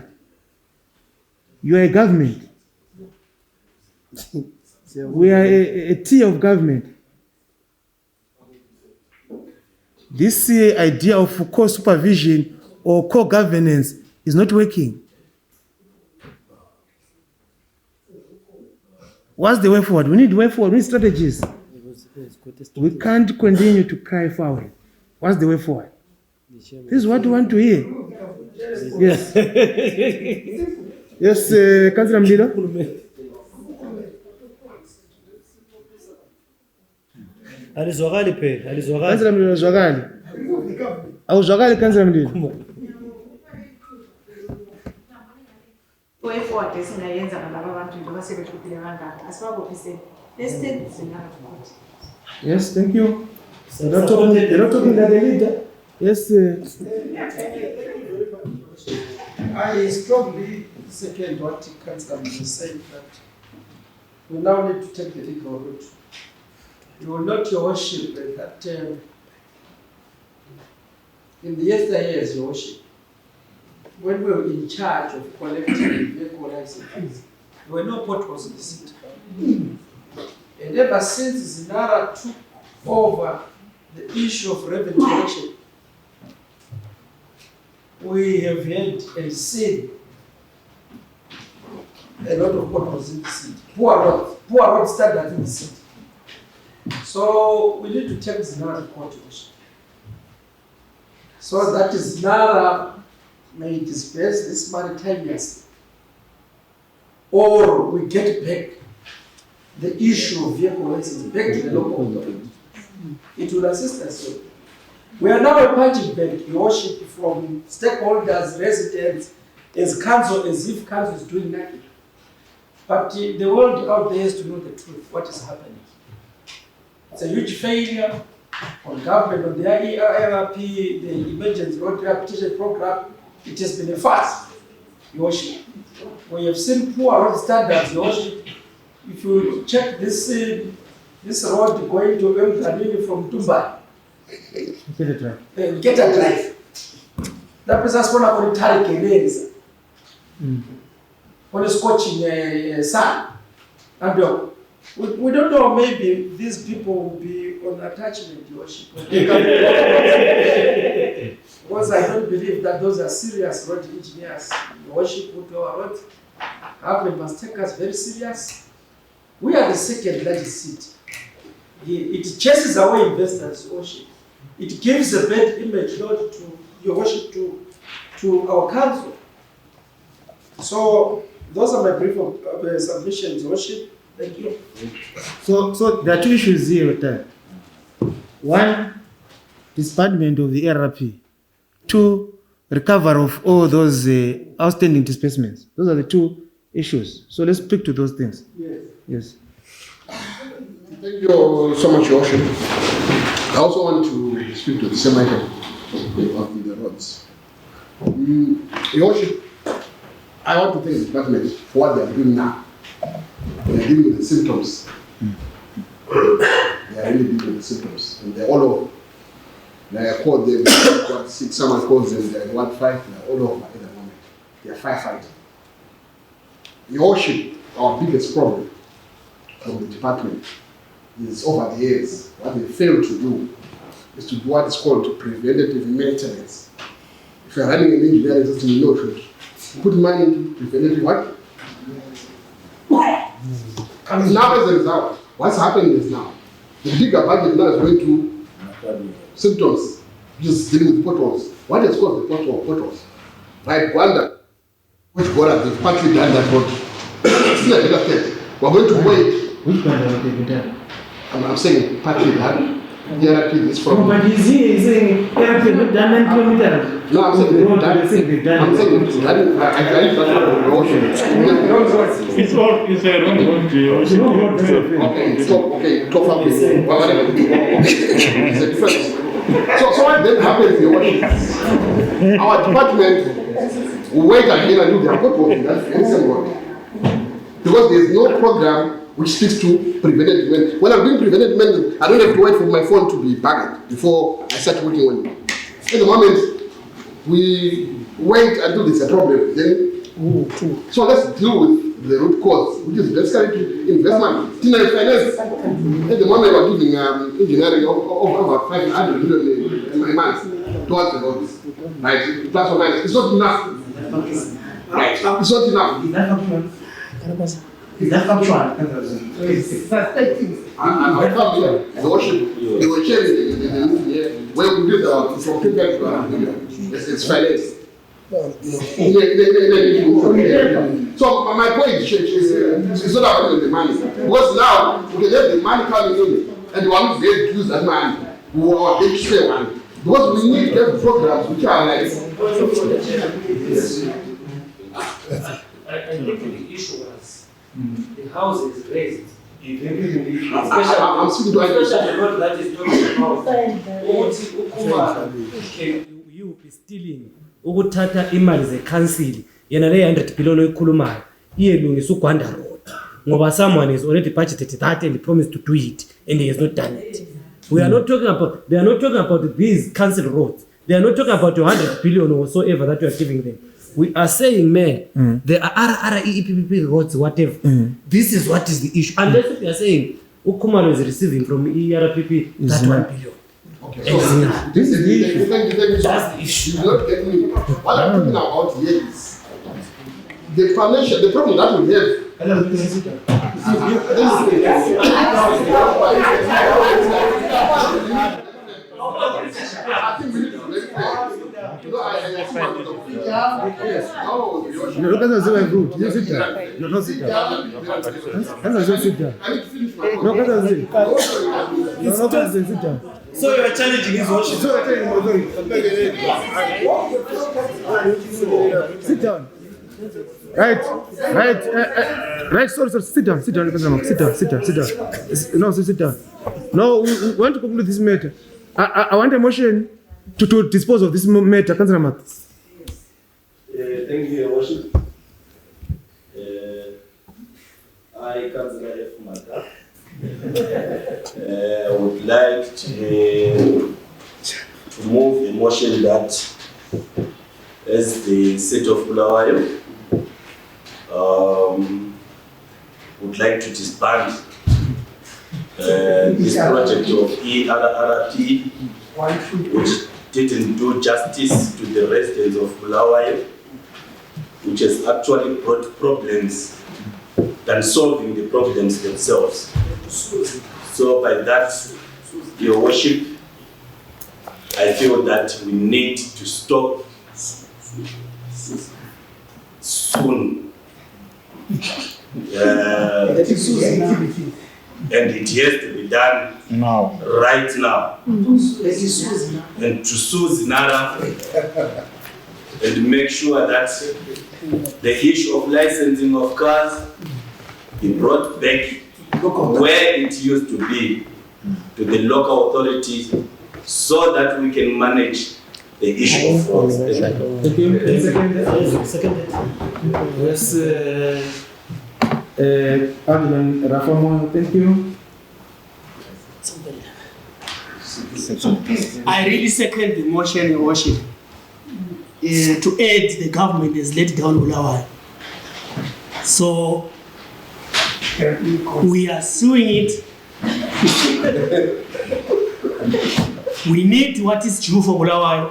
S10: You are a government. We are a tier of government. This idea of co-supervision or co-governance is not working. What's the way forward? We need way forward. We need strategies. We can't continue to cry foul. What's the way forward? This is what we want to hear. Yes. Yes, Councillor Mdilo.
S3: Alizwakali phela, alizwakali.
S10: Councillor Mdilo zwakali. Awuzwakali Councillor Mdilo.
S15: Way forward esingayenza ngalaba abantu njengoba sebehluphile kangaka asibabophiseni. Let's take this in our report.
S10: Yes, thank you. You're not talking like a leader. Yes.
S9: I strongly second what Councillor Mdilo said, that we now need to take the legal route. You will note, Your Worship, that in the yesteryears, Your Worship, when we were in charge of collecting vehicle licenses, there were no potholes in the city. And ever since Zinara took over the issue of revenue collection, we have had and seen a lot of potholes in the city. Poor road standards in the city. So we need to take Zinara to court, so that Zinara may disperse this money timelessly, or we get back the issue of vehicle license back to the local authority. It will assist us. We are now a punching bag, Your Worship, from stakeholders, residents, as council, as if council is doing nothing. But the world out there has to know the truth, what is happening. It's a huge failure on government, on the IRP, the Emergency Road Rehabilitation Program. It has been a farce, Your Worship. We have seen poor road standards, Your Worship. If you check this road going to Mzanini from Tumba, get a drive. That is as one of the Tariq on a scorching sun. And we don't know, maybe these people will be on attachment, Your Worship. Because I don't believe that those are serious road engineers. Your Worship, who do our road, government must take us very serious. We are the second largest city. It chases away investors, Your Worship. It gives a bad image, not to Your Worship, to our council. So those are my brief submissions, Your Worship. Thank you.
S10: So there are two issues here. One, disbandment of the RRP. Two, recovery of all those outstanding disbursements. Those are the two issues. So let's speak to those things. Yes.
S16: Thank you so much, Your Worship. I also want to speak to the same item of the roads. Your Worship, I want to thank the department for what they are doing now. They are dealing with the symptoms. They are really dealing with the symptoms, and they're all over. Like I called them, got 6, someone calls them, they're 1-5, they're all over at the moment. They're firefighting. Your Worship, our biggest problem from the department is over the years, what they fail to do is to do what is called preventative maintenance. If you're running an engineering system, you know, you should put money into preventative what? And now as a result, what's happening is now, the bigger budget now is going to symptoms, just dealing with potholes. What has caused the potholes? Like Rwanda, which Rwanda, they've partly done that road. Still a better state. We're going to wait.
S10: Which Rwanda have they done?
S16: I'm saying partly done. ERP is from.
S10: No, but he's saying ERP not done 9 kilometers.
S16: No, I'm saying they've done. I'm saying it's done.
S11: It's all, it's a wrong road to Ocean.
S16: Okay, so, okay, talk about it's a difference. So what then happens in Worship? Our department will wait again and do their potholes in that same road. Because there is no program which speaks to preventive maintenance. When I'm doing preventive maintenance, I don't have to wait for my phone to be bugged before I start working on it. At the moment, we wait until there's a problem. Then, so let's deal with the root cause, which is basically investment. In finance, at the moment we're giving engineering over 500 million a month towards the roads. Right? Plus or minus. It's not enough. Right? It's not enough.
S1: Is that factual?
S16: I'm come here. The Worship, they were changing when we did from 2 to it's finance. So my point is it's not about the money. Because now we can have the money coming in and we want to use that money. We want to share money. Because we need to have programs which are like.
S1: I think the issue was the house is raised.
S16: I'm speaking to
S1: especially the road that is talking about.
S3: You be stealing ukuthatha imali ze-council yena le 100 billion oyikhulumayo iyelungisa uGwanda Road ngoba someone is already budgeted that and promised to do it and he has not done it. We are not talking about, they are not talking about these council roads. They are not talking about 100 billion or whatsoever that you are giving them. We are saying, man, there are other EPP roads, whatever. This is what is the issue. Unless if you are saying, Ukumaro is receiving from ERPP that 1 billion.
S16: Okay, so this is the issue. That's the issue. You're not getting me. What I'm talking about here is the financial, the problem that we have. I think we need to make
S7: No, look at the route. You sit down. You don't sit down. Sit down. No, sit down.
S1: So you are challenging his worship.
S7: Sit down. Right. Sorry. Sit down. Sit down. No, sit down. No, we want to conclude this matter. I want a motion to dispose of this matter. Councillor Mark.
S13: Thank you, Your Worship. I, Councillor F. Maka, would like to move a motion that, as the State of Bulawayo, would like to disband this project of ERRT, which didn't do justice to the residents of Bulawayo, which has actually brought problems than solving the problems themselves. So by that, Your Worship, I feel that we need to stop soon. And it has to be done now, right now. And to sue Zinara and make sure that the issue of licensing of cars be brought back where it used to be, to the local authorities, so that we can manage the issue of frauds.
S3: Thank you. Second.
S10: Yes, Adnan Rafamo, thank you.
S17: I really second the motion, Your Worship, to add the government has let down Bulawayo. So we are suing it. We need what is due for Bulawayo.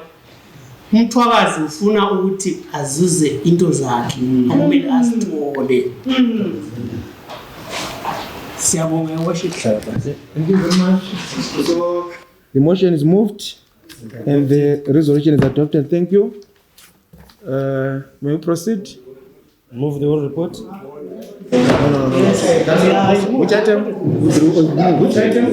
S17: Umthwakazi ufuna ukuthi azuze into zakhe akumele asithole. Siyabonga, Your Worship.
S10: Thank you very much. So the motion is moved and the resolution is adopted. Thank you. May we proceed? Move the whole report. No. Which item? Which item?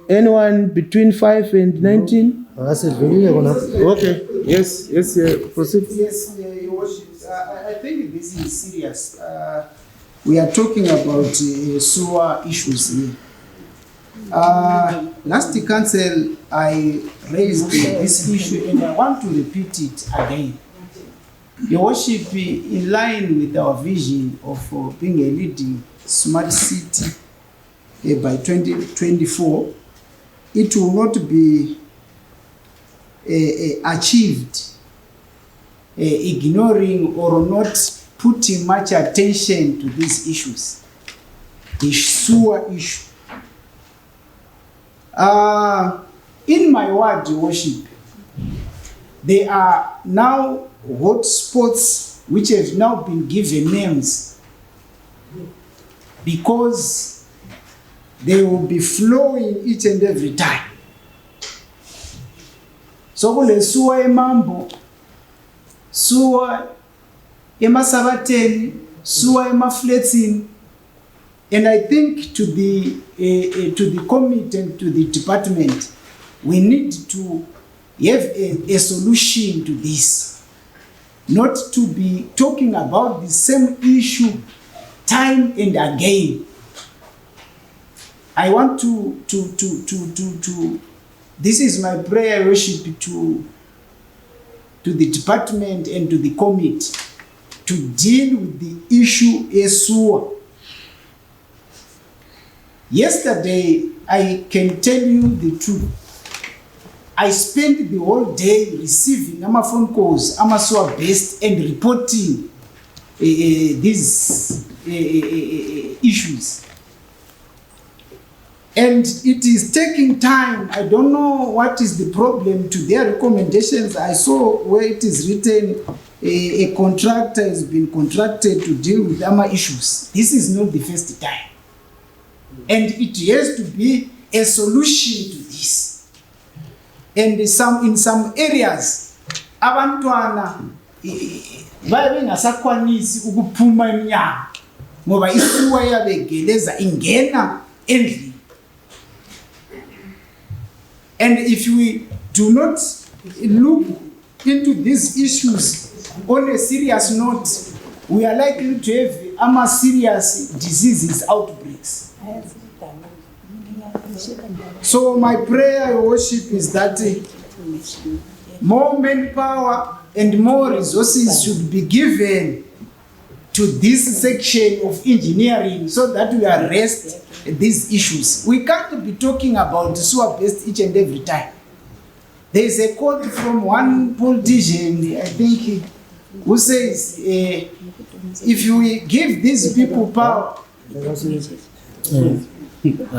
S10: Anyone between 5 and 19? Okay. Yes. Proceed.
S4: Yes, Your Worship. I think this is serious. We are talking about sewer issues here. Last council, I raised this issue and I want to repeat it again. Your Worship, in line with our vision of being a leading smart city by 2024, it will not be achieved ignoring or not putting much attention to these issues. The sewer issue. In my ward, Your Worship, there are now hotspots which have now been given names because they will be flowing each and every time. So kule sewer eMambo, sewer eMasabateni, sewer eMafletsini, and I think to the committee and to the department, we need to have a solution to this, not to be talking about the same issue time and again. I want to this is my prayer, worship, to the department and to the committee to deal with the issue as sewer. Yesterday, I can tell you the truth. I spent the whole day receiving phone calls, sewer based, and reporting these issues. And it is taking time. I don't know what is the problem to their recommendations. I saw where it is written a contractor has been contracted to deal with issues. This is not the first time. And it has to be a solution to this. And in some areas, abantwana babengasakwanisi ukuphuma emnyango ngoba isuwa yabegeleza ingena endlini. And if we do not look into these issues on a serious note, we are likely to have serious diseases outbreaks. So my prayer, Your Worship, is that more manpower and more resources should be given to this section of engineering so that we arrest these issues. We can't be talking about sewer-based each and every time. There is a quote from one politician, I think, who says, if we give these people power,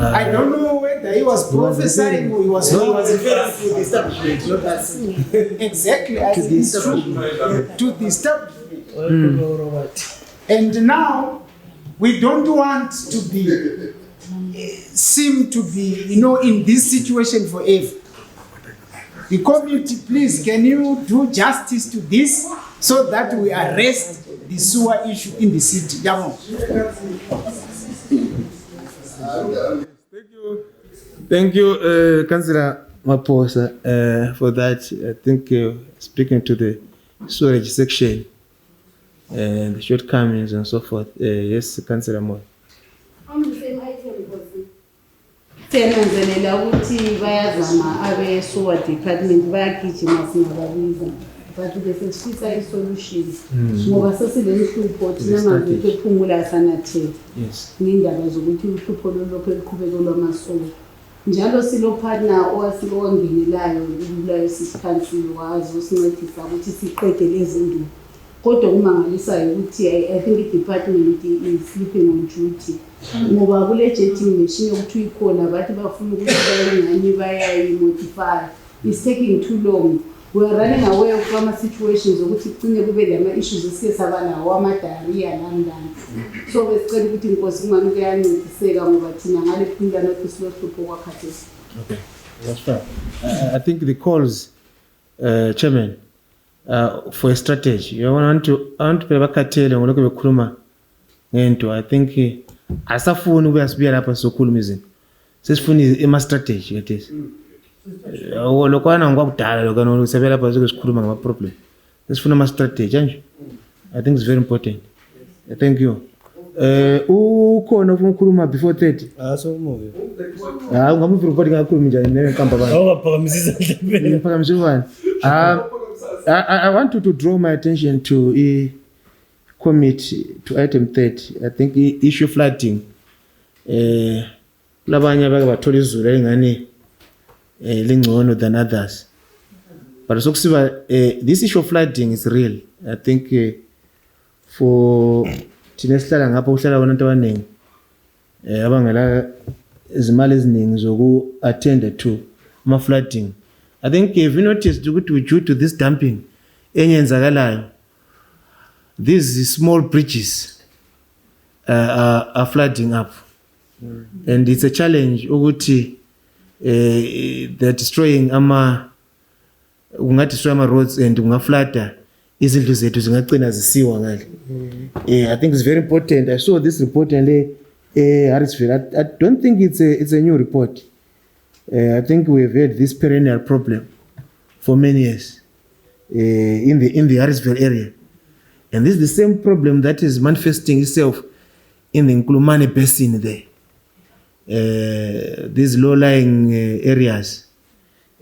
S4: I don't know whether he was prophesying or he was referring to the establishment. Exactly, as it is true, to the establishment. And now, we don't want to be, seem to be, in this situation forever. The community, please, can you do justice to this so that we arrest the sewer issue in the city?
S10: Thank you, Councillor Maposa, for that. I think speaking to the storage section and the shortcomings and so forth. Yes, Councillor Moy.
S12: On the same item, senanzelela ukuthi bayazama abe sewer department bayagijima singababiza but bese sifisa isolution ngoba sesile nhlupho thina manje ephumula sanathe nindaba zokuthi uhlupho lolophe liqhubeke lwamasonto njalo silo partner owasikongenelayo Bulawayo sisikhalisile wazi usincedisa ukuthi siqede lezi ndaba kodwa kumangalisayo ukuthi I think the department is sleeping on duty ngoba kule jetting machine ukuthi ikhona bathi bafuna ukuthi bayengani bayayimodify it's taking too long. We are running away from situations ukuthi kugcine kube lama issues esike saba nawo ama-diarrhea nangani so besicela ukuthi inkosi kungani kuyancediseka ngoba thina ngale phumula nothi silohlupho kwakhathesi.
S10: Okay, that's fine. I think the calls, Chairman, for a strategy. I want to phela bakhathele ngolokho bekhuluma ngento. I think asafuni ukuyasibiya lapha sokhuluma izinto. Sesifuna ama-strategy kathesi. Lokwana ngokudala lokana usebela lapha sokusikhuluma ngama problem. Sesifuna ama-strategy anje. I think it's very important. Thank you. Ukhona ufuna ukukhuluma before 30?
S3: So move.
S10: Ungamuvi report ngakhuluma njani nenkampa bani?
S3: Awungaphakamisa endlebeni.
S10: Ngiphakamisa ubani? I want you to draw my attention to a committee to item 30. I think issue flooding. Labanye abake bathola izulu elingani lingcono than others. But sokusiba this issue of flooding is real. I think for thina sihlala ngapha uhlala bona abantu abaningi abangela izimali eziningi zoku attend to ama flooding. I think if you noticed due to this dumping enyenzakalayo, these small bridges are flooding up. And it's a challenge ukuthi they're destroying destroy ama roads and ungaflooda izindlu zethu zingagcina zisiwa ngale. I think it's very important. I saw this report and Harrisville. I don't think it's a new report. I think we have had this perennial problem for many years in the Harrisville area, and this is the same problem that is manifesting itself in the Nkulumane Basin there. These low-lying areas,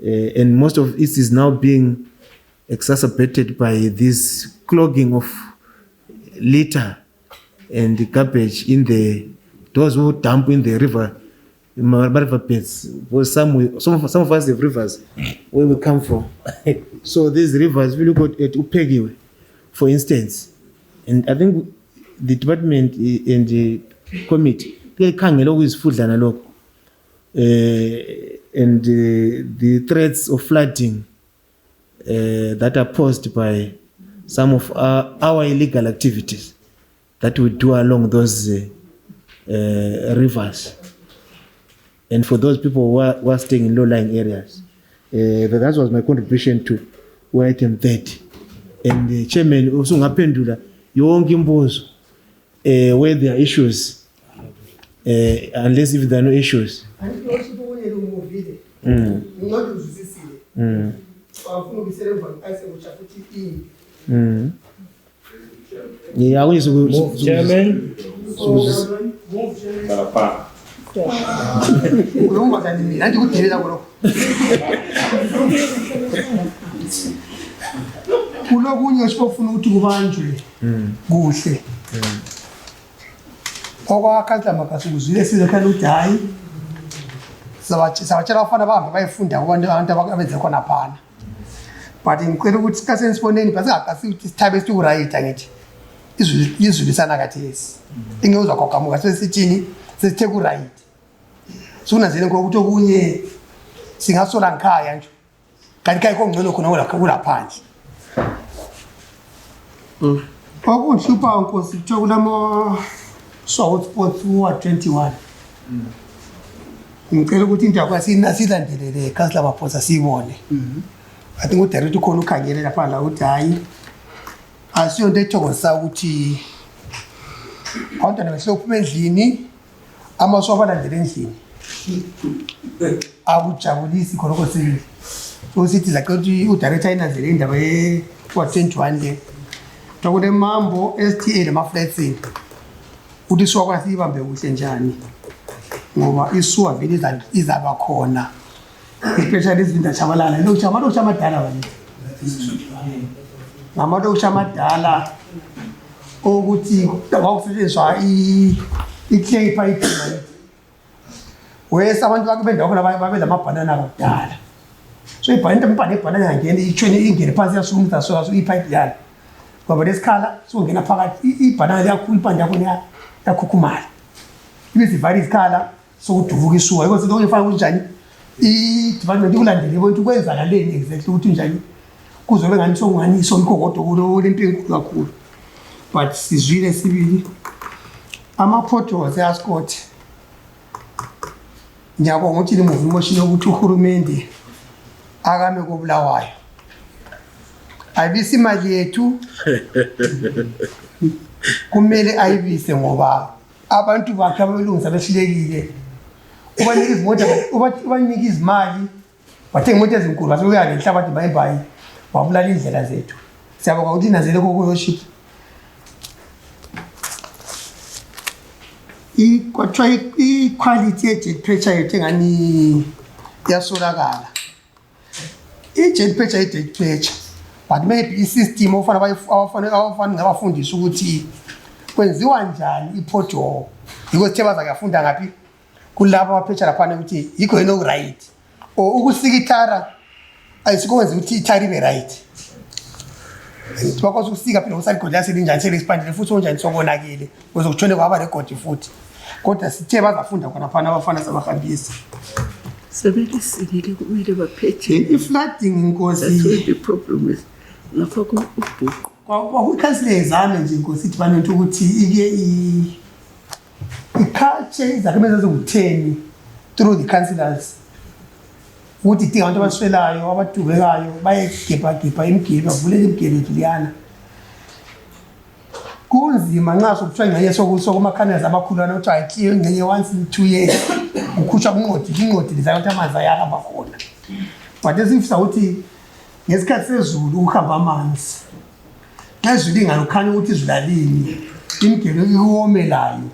S10: and most of it is now being exacerbated by this clogging of litter and the garbage in those who dump in the river beds. Some of us have rivers where we come from. So these rivers, we look at Upegiwe, for instance, and I think the department and the committee they can't always food and the threats of flooding that are posed by some of our illegal activities that we do along those rivers. And for those people who are staying in low-lying areas, that was my contribution to item 30. And the chairman also ngaphendula yonke imbuzo where there are issues, unless if there are no issues. Yeah, I want you to
S3: Chairman.
S4: kulokunye sibofuna ukuthi kubanjwe kuhle okwakhaza makasukuzile sizekhala ukuthi hayi sabatshela abafana bahambe bayefunda kubantu abenze khona phana but ngicela ukuthi sikase nisiboneni basingaqasi ukuthi sithabe sikurayita ngithi izulu sanakathesi ingezwa kokamuka sesithini sesithe kurayita sunazile ngokuthi okunye singasola ngikhaya nje kanti kai kongcono khona kulaphandle okunhlupha nkosi kuthiwa kulama hotspots wa-21 ngicela ukuthi into yakho silandelele councilor Maphosa siyibone I think udirector khona ukhangele lapha la ukuthi hayi asiyonto ethokozisa ukuthi abantwana behle uphuma endlini amaso abalandela endlini akujabulisi khona kosibili so sithi zakuthi udirector inazele indaba ye-21 le tokune mambo STA nama-flexing uthi isuwa kwasiyibambe kuhle njani ngoba isuwa vele izaba khona especially izinto chabalala lo chamadala wena ngamalokisha amadala ukuthi kwakusetshenziswa i-clay pipe wese abantu bakubendawo khona babe lamabhanana kudala so ibhanana ingangeni ingene phansi yasungisa so ipipe yalo ngoba lesikhala sokungena phakathi ibhanana liyakhula impande yakhona yakhukhumala ibisivala isikhala sokuduvuka isuka yiko into oyifaka kunjani i-department ikulandele ukuthi kwenzakaleni exactly ukuthi njani kuzobe ngani sokungani somkhokodo kulo lento enkulu kakhulu but sizwile sibili ama-potholes e-Ascot ngiyabonga ukuthi limuva imotion yokuthi uhulumende akame koBulawayo ayibise imali yethu kumele ayibise ngoba abantu bakhe abelungisa behlulekile ubanika izimoto ubanika izimali bathenga imoto ezinkulu basuka ngenhlabathi bayibhayi wabulala indlela zethu siyabonga ukuthi inazele kokuyoship kwathiwa i-quality ye-jet pressure yethu engani yasolakala i-jet pressure i-jet pressure but maybe i-system awafana ngabafundisa ukuthi kwenziwa njani i-pothole yiko sithe baza kuyafunda ngaphi kulabo abaphetsha laphana ukuthi yikho yini oku-right or ukusika itara ayisikwenza ukuthi itara ibe right bakwazi ukusika phela usaligodi laselinjani selexpandile futhi onjani sokonakile ukuze kutshone kwaba negodi futhi kodwa sithe bazafunda khonaphana abafana sabahambisa
S12: sebelisikile kumele baphethe
S4: i-flooding inkosi
S12: the problem is lapha kubhuqu
S4: kwakukhansile ezame nje inkosi ithi banento ukuthi ike i-culture izakhamizi ezingu-10 through the councillors ukuthi idinga abantu abaswelayo abadubekayo bayegebhagebha imigebe bavulele imigebe yethu liyana kunzima nxa sokuthiwa ingxenye sokumakhaneza abakhulwana ukuthi ayikliwe ingxenye once in 2 years ukhutshwa kunqodi lizayo ukuthi amanzi ayahamba khona but esifisa ukuthi ngesikhathi sezulu ukuhamba amanzi xa izulu ingani ukhanya ukuthi izulu alini imigebe iwomelayo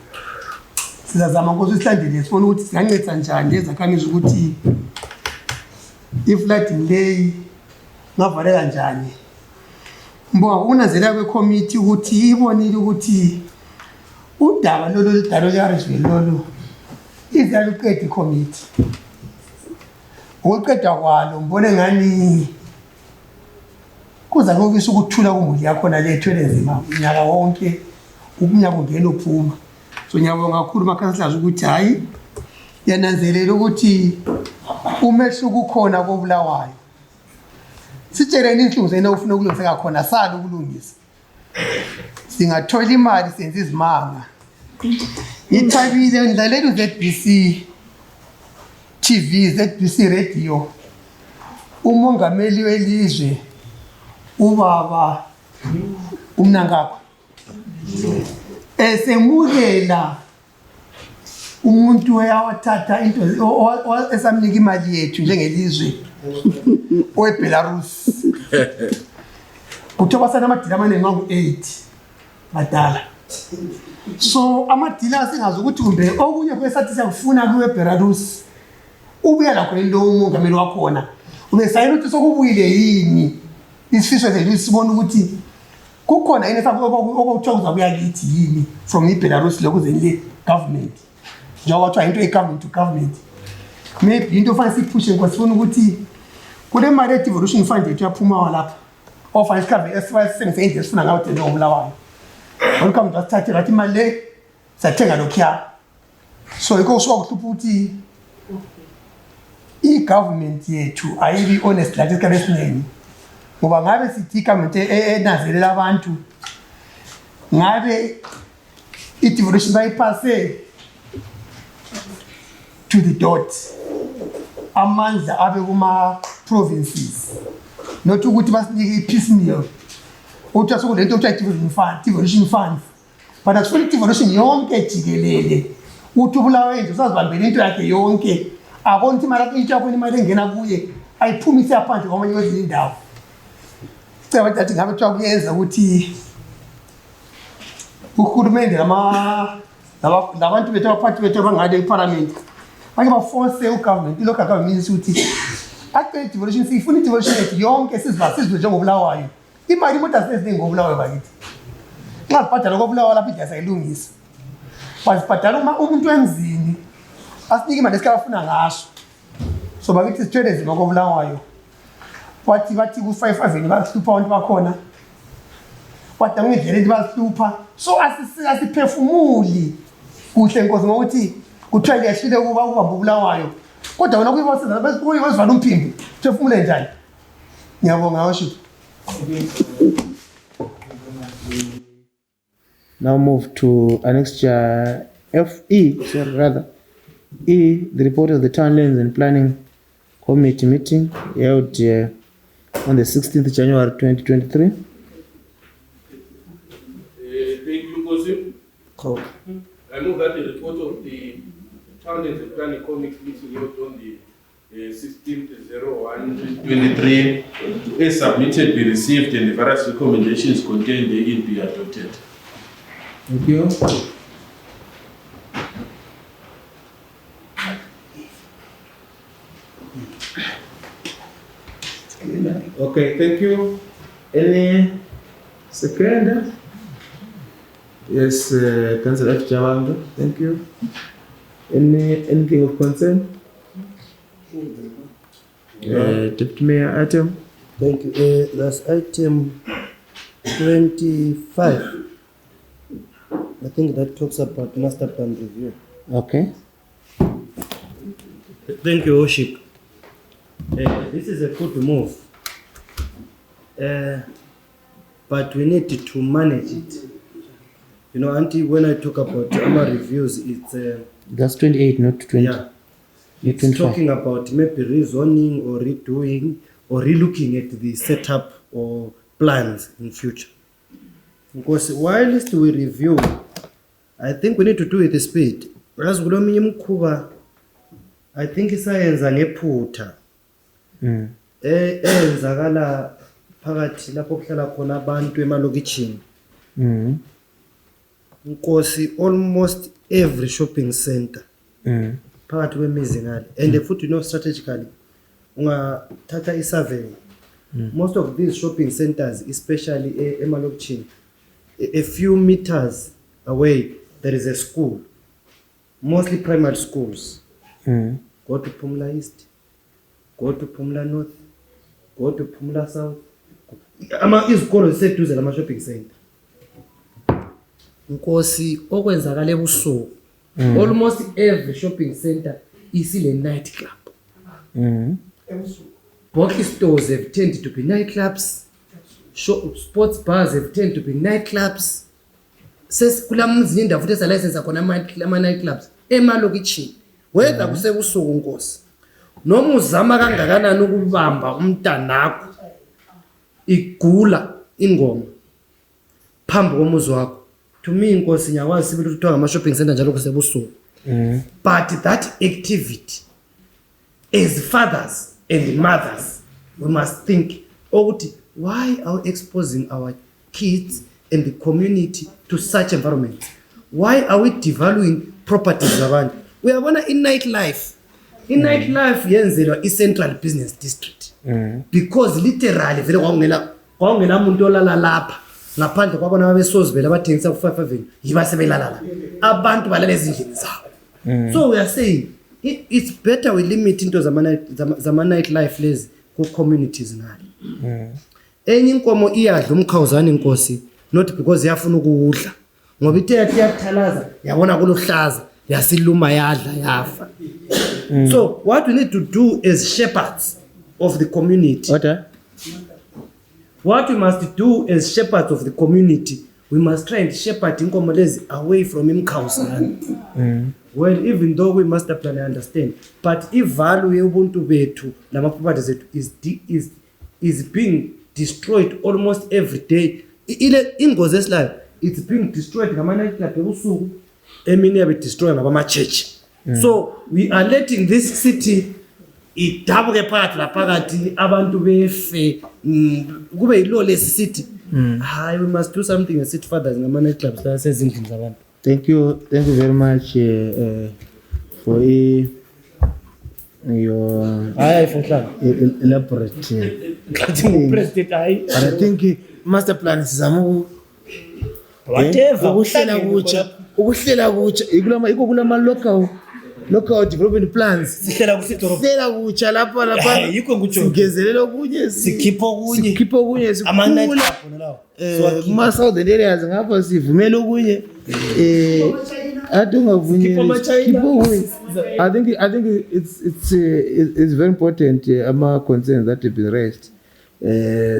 S4: sizazama nkosi isilandele sifuna ukuthi singancedisa njani ezakhamizi ukuthi i-flooding leyi ngavaleka njani mbonga ukunanzelela kwecommittee ukuthi ibonile ukuthi udaba lolo lidalo le-Harrisville lolo izaluqeda icommittee ukuqeda kwalo mbone ngani kuza kokisa ukuthula kumuli yakhona lethwele nzima unyaka wonke ukunyaka ungena uphuma so ngiyabonga kakhulu makhansilazi ukuthi hayi yananzelela ukuthi umehluko ukhona koBulawayo sitsheleni inhlungu zena ufuna ukulungiseka khona sala ukulungisa singathola imali senze izimanga ngithabile ngidlalela uZBC TV ZBC radio umongameli welizwe ubaba uMnangagwa esemukela umuntu uyawathatha into esamnika imali yethu njengelizwe weBelarus kuthiwa basana amadila amaningi angu-8 badala so amadila asingazi ukuthi kumbe okunye kwesathi siyakufuna kweBelarus ubuya lakho lo umongameli wakhona ubesayela ukuthi sokubuyile yini isifiso zethu sibona ukuthi kukhona yini okuthiwa kuzabuya kithi yini from iBelarus lokuze le government njengoba kuthiwa into e-government to government maybe into ofanele siyiphushe ngoba sifuna ukuthi kule mali ye-devolution fund yethu yaphumayo lapha ofanele sikhave esibasebenzise indlela esifuna ngayo thina ngoBulawayo olukhamba wasithathela wathi imali le sathenga lokhuya so yikho kusuka kuhlupha ukuthi i-government yethu ayibi honest lathi isikhathi esiningi ngoba ngabe sithi i-government enazelela abantu ngabe i-devolution bayiphase to the dot amandla abe kuma-provinces not ukuthi basinike i-piecemeal ukuthi asekulento okuthiwa devolution funds but asifuna i-devolution yonke jikelele uthi uBulawayo nje usazibambela into yakhe yonke abona ukuthi imali into yakho imali engena kuye ayiphumise yaphandle kwamanye kwezinye indawo sicela bathi ngabe kuthiwa kuyenza ukuthi uhulumende labantu bethu abaphathi bethu abangale eParliament bake baforce ugovernment local government ukuthi acele devolution siyifuna i-devolution rate yonke sizwe njengobulawayo imali imoto azineziningi ngobulawayo bakithi nxa zibhadala kobulawayo lapho idla sayilungisa bazibhadala umuntu emzini asinike imali esikafuna ngasho so bakithi sithwele nzima kobulawayo bathi ku-5 Avenue bazihlupha abantu bakhona badanga indlela enti bazihlupha so asiphefumuli kuhle nkosi ngokuthi kuthiwa liyahlile ubamba ubulawayo kodwa wena kuyibazivala umphimbo phefumule njani ngiyabonga worship.
S10: Now move to annexure FE, rather E, the report of the Town Lands and Planning Committee meeting held on the 16th January 2023.
S8: Thank you, Kosim.
S3: Cool.
S8: I move that the report of the Town Lands and Planning Committee meeting held on the 16/01/2023 is submitted, be received, and the various recommendations contained therein be adopted.
S10: Thank you. Okay, thank you. Any second? Yes, Councillor F. Jawanga, thank you. Anything of concern? Deputy Mayor Atem.
S3: Thank you. That's item 25. I think that talks about master plan review.
S10: Okay.
S3: Thank you, Worship. This is a good move. But we need to manage it. You know, Auntie, when I talk about our reviews, it's...
S10: That's 28, not 20.
S3: Yeah. It's talking about maybe rezoning or redoing or relooking at the setup or plans in future. Because whilst we review, I think we need to do it with speed. As we don't I think science ngephutha. Enzakala phakathi lapho kuhlala khona abantu emalokitshini. Nkosi almost every shopping center. Phakathi kwemizi ngale. And futhi you know strategically ungathatha isurvey. Most of these shopping centers, especially emalokitshini, a few meters away there is a school. Mostly primary schools. Go to Pumla East, go to Pumla North, go to Pumla South. Izikolo ziseduze lama shopping center. Nkosi okwenzakala ebusuku. Almost every shopping center is in a nightclub. Boxy stores have tended to be nightclubs. Sports bars have tended to be nightclubs. Says kula mzi indawo futhi esa license akona ama nightclubs emalokitshini. Whether kusebusuku Nkosi. Noma uzama kangakanani ukubamba umntanakho igula ingoma phambi komuzi wakho. To me Nkosi nyakwazi sibili ukuthi ama shopping center njalo kusebusuku. But that activity as fathers and mothers we must think why are we exposing our kids and the community to such environments? Why are we devaluing properties around? We are going in nightlife. In nightlife yenzelwa i-central business district. Because literally vele kwangela umuntu olala lapha ngaphandle kwabona abesozivela abathengisa ku-5 Avenue yiba sebelala abantu balala ezindlini zabo. So we are saying it's better we limit into zama nightlife lezi ku communities ngale. Enye inkomo iyadla umkhawuzane Nkosi not because yafuna ukudla ngoba ithe yathalaza yabona kuluhlaza yasiluma yadla yafa. So what we need to do as shepherds of the community, what we must do as shepherds of the community, we must try and shepherd inkomo lezi away from imkhawuzane. Well, even though we master plan, I understand, but if value ubuntu bethu lama properties is being destroyed almost every day. Ile ingozi esilayo it's being destroyed ngama nightclub ebusuku emini yabe destroyed ngama church. So we are letting this city idabuke phakathi laphakathi abantu befe kube yilo lesi city. We must do something as city fathers ngama nightclubs la sezindlini zabantu.
S10: Thank you very much for
S3: elaborate.
S17: President hayi.
S3: But I think master plan sizama
S17: Whatever.
S3: ukuhlela kutsha ikulama local development plans.
S17: Sihlela kusidorobha.
S3: Sihlela kutsha lapha.
S17: Yikho ngutsho.
S3: Singezelela okunye
S17: sikhipha okunye.
S3: Sikhula. Kuma southern areas ngapha sivumela okunye. I think it's very important ama concerns that have been raised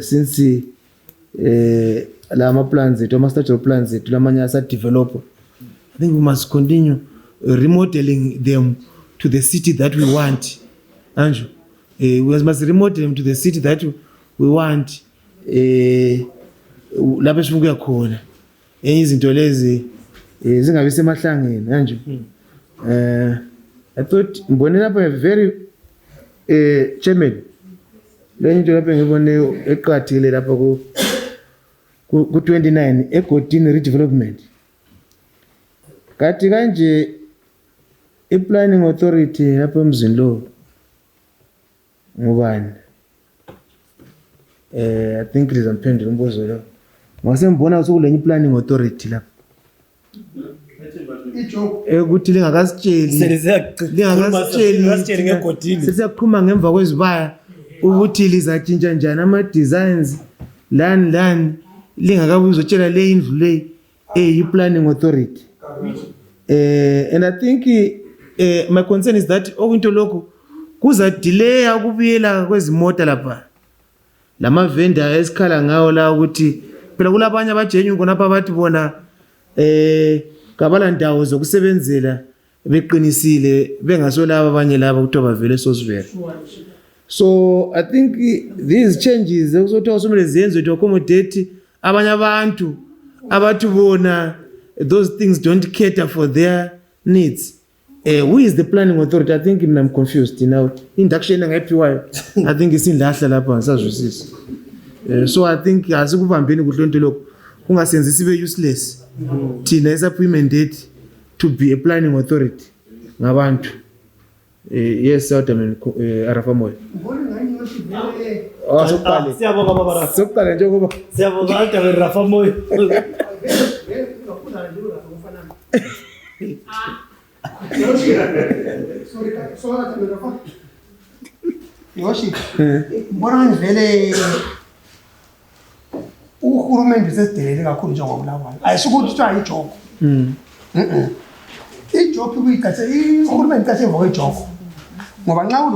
S3: since lama plans ethu ama structural plans ethu lamanye asa develop. I think we must continue remodeling them to the city that we want. Anju, we must remodel them to the city that we want. Lapho sifukuya khona. Enye izinto lezi zingabe semahlangeni manje. I thought mbone lapha very chairman. Lenye into lapha ngibone eqhathile lapha ku 29 egodini redevelopment. Kathi kanje i-planning authority lapha emzini lo ngubani? I think lizamphendula umbuzo lo. Ngasembona usukulenye i-planning authority lapha. Ukuthi lingakasitsheli ngegodini. Sesiyakhuluma ngemva kwezibaya ukuthi lizatshintsha njani ama designs lani lingakabuyi uzotshela le indlu le i-planning authority. And I think my concern is that okunto lokho kuza delay ukubuyela kwezimota lapha. Lama vendor esikhala ngawo la ukuthi phela kulabanye abajenyu khonapha bathi bona kabala ndawo zokusebenzela beqinisile bengasolaba abanye laba ukuthi bavele sosivela. So I think these changes okuzothi osomele ziyenze to accommodate abanye abantu abathi bona those things don't cater for their needs. Who is the planning authority? I think I'm confused now. Induction ngayiphiwayo. I think isindlahla lapha ngisazwisisa. So I think asikubambeni kuhlonto lokho kungasenzi sibe useless. Thina esaphi mandate to be a planning authority ngabantu. Yes, Southern Arafamoy.
S17: Siyabonga baba.
S3: Sokuqala njengoba
S17: siyabonga Alta Rafamoy.
S4: Yoshi, mbona ngivele uhulumende usedelele kakhulu njengobulawayo. Ayisukuthi kuthiwa ijoko. Ijoko kuyigatshe ihulumende kahle emva kwejoko. Ngoba nxa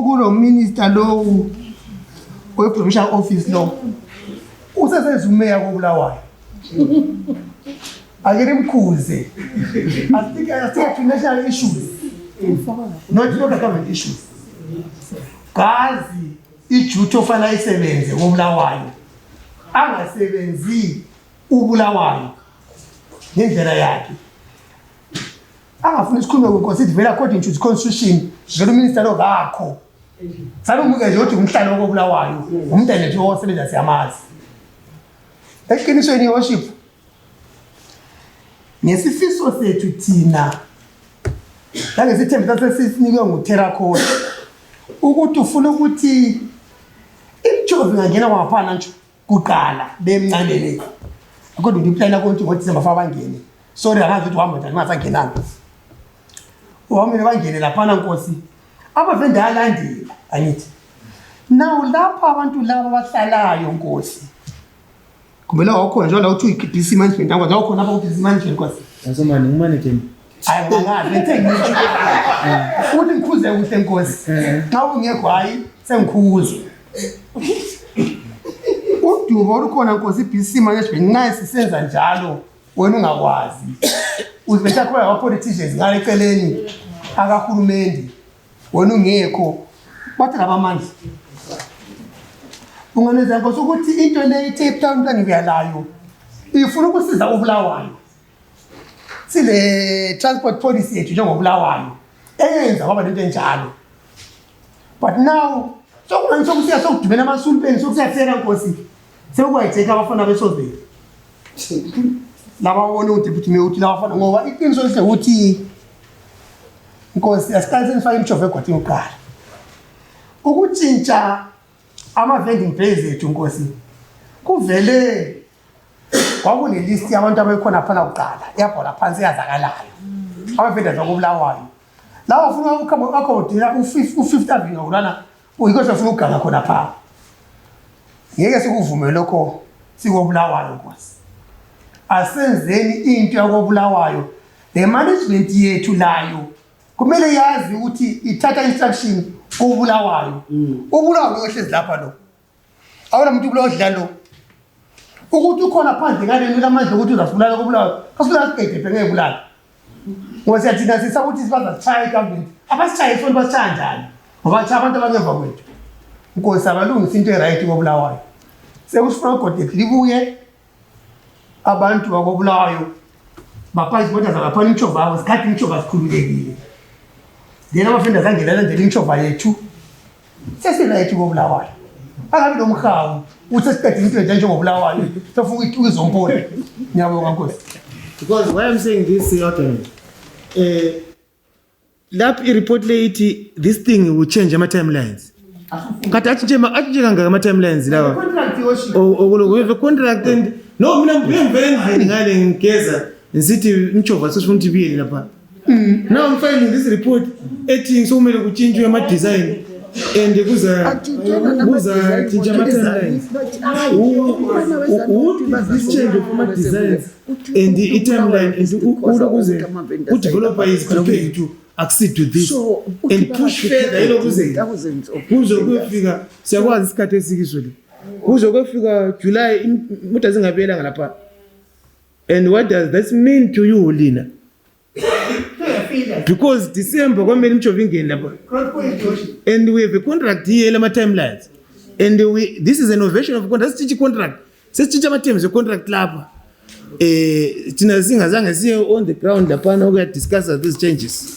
S4: kulo minister lo we-provincial office lo usesezumeya kobulawayo. Akere mkhuze. I think national issues. Not local government issues. Kazi ijuthi ofana isebenze kobulawayo. Angasebenzi ubulawayo ngendlela yakhe. Angafuna isikhulume ngokuthi vela according to the constitution, vele minister lo ngakho. Salumuke nje uthi umhlalo wokubulawayo, umntana nje osebenza siyamazi. Eqinisweni worship. Ngesifiso sethu thina langesithembiso sesinikwe nguTerracotta ukuthi ufuna ukuthi imjozi ngangena kwaphana nje kuqala bemncane le kodwa ngiplan ukuthi ngoDecember fa bangene sorry angazi ukuthi uhamba njani masangenana uhambile bangene laphana Nkosi abavenda alandela angithi now lapha abantu laba abahlalayo Nkosi kumele wakhona njalo la uthi uyikhipisa management akwazi wakhona lapha ukhipisa management Nkosi
S3: asomani ngumanagement
S4: hayi ngakazi ngithengithi uthi ngikhuze kuhle Nkosi xa ungekho hayi sengikhuze udubo olukhona Nkosi BC management nice senza njalo wena ungakwazi uzibetha khona aba politicians ngale eceleni akahulumende wena ungekho bathi labamandla unganeza Nkosi ukuthi into le ithe plan plan ngiyalayo ifuna ukusiza ubulawayo sile transport policy yethu njengobulawayo eyenza kwaba lento enjalo but now sokusiya sokudumela amasulpeni sokusiyafera Nkosi sekukwayitheka abafana besoveli laba wona uDeputy Mayor uthi laba fana ngoba iqiniso lise ukuthi Nkosi asiqalise nifake imjova egwatini uqala ukutshintsha ama-vending bays ethu Nkosi kuvele kwakunelist yabantu abekhona phana kuqala yabhola phansi yazakalayo ama-vendors akobulawayo lawo ufuna ukukhombodela u-5th Avenue ulana uyikho ufuna ukuganga khona phaa ngeke sikuvume lokho sikobulawayo Nkosi asenzeni into yakobulawayo le management yethu layo kumele yazi ukuthi ithatha instruction obulawayo ubulawayo ohlezi lapha lo awona umuntu ubulawayo odlala lo ukuthi ukhona phandle ngale lamandla ukuthi uzasibulala kobulawayo kasibulala sigede ngeke bulala ngoba siyathina sisakuthi sibazathaya igovernment abasithaya ifoni basithaya njani ngoba thaya abantu abangemva kwethu Nkosi abalungisa into eright kobulawayo sekusifuna ugodek libuye abantu bakobulawayo baphathi izimota zabaphana intshova yabo zikhathi intshova zikhululekile then abafenda zangena landela intshova yethu sesirayithi kobulawayo angabi nomhawu uthi siqede into enje njengobulawayo sofuna ukuzompola ngiyabonga Nkosi.
S10: Because why I'm saying this lapho i-report le ithi this thing will change ama-timelines kati atshintsheka kangaka ama-timelines lawa we contract and no mina ngivele ngale ngigeza nisithi intshova sesifuna ukuthi ibiyele lapha now I'm filing this report ethi sokumele kutshintshwe ama-design and kuza tshintsha ama-timelines this change of ama-designs and i-timeline and ukuze udeveloper is prepared to accede to this and push further ilokuze kuzokufika siyakwazi isikhathi esikiso le kuzokufika July imota zingabuyelanga lapha and what does that mean to you Lina because December kwamele imjova ingeni lapha and we have a contract here lama timelines and this is an innovation of contract sesitshintsha ama-terms of-contract lapha thina singazange siye on the ground laphana ukuya discuss these changes.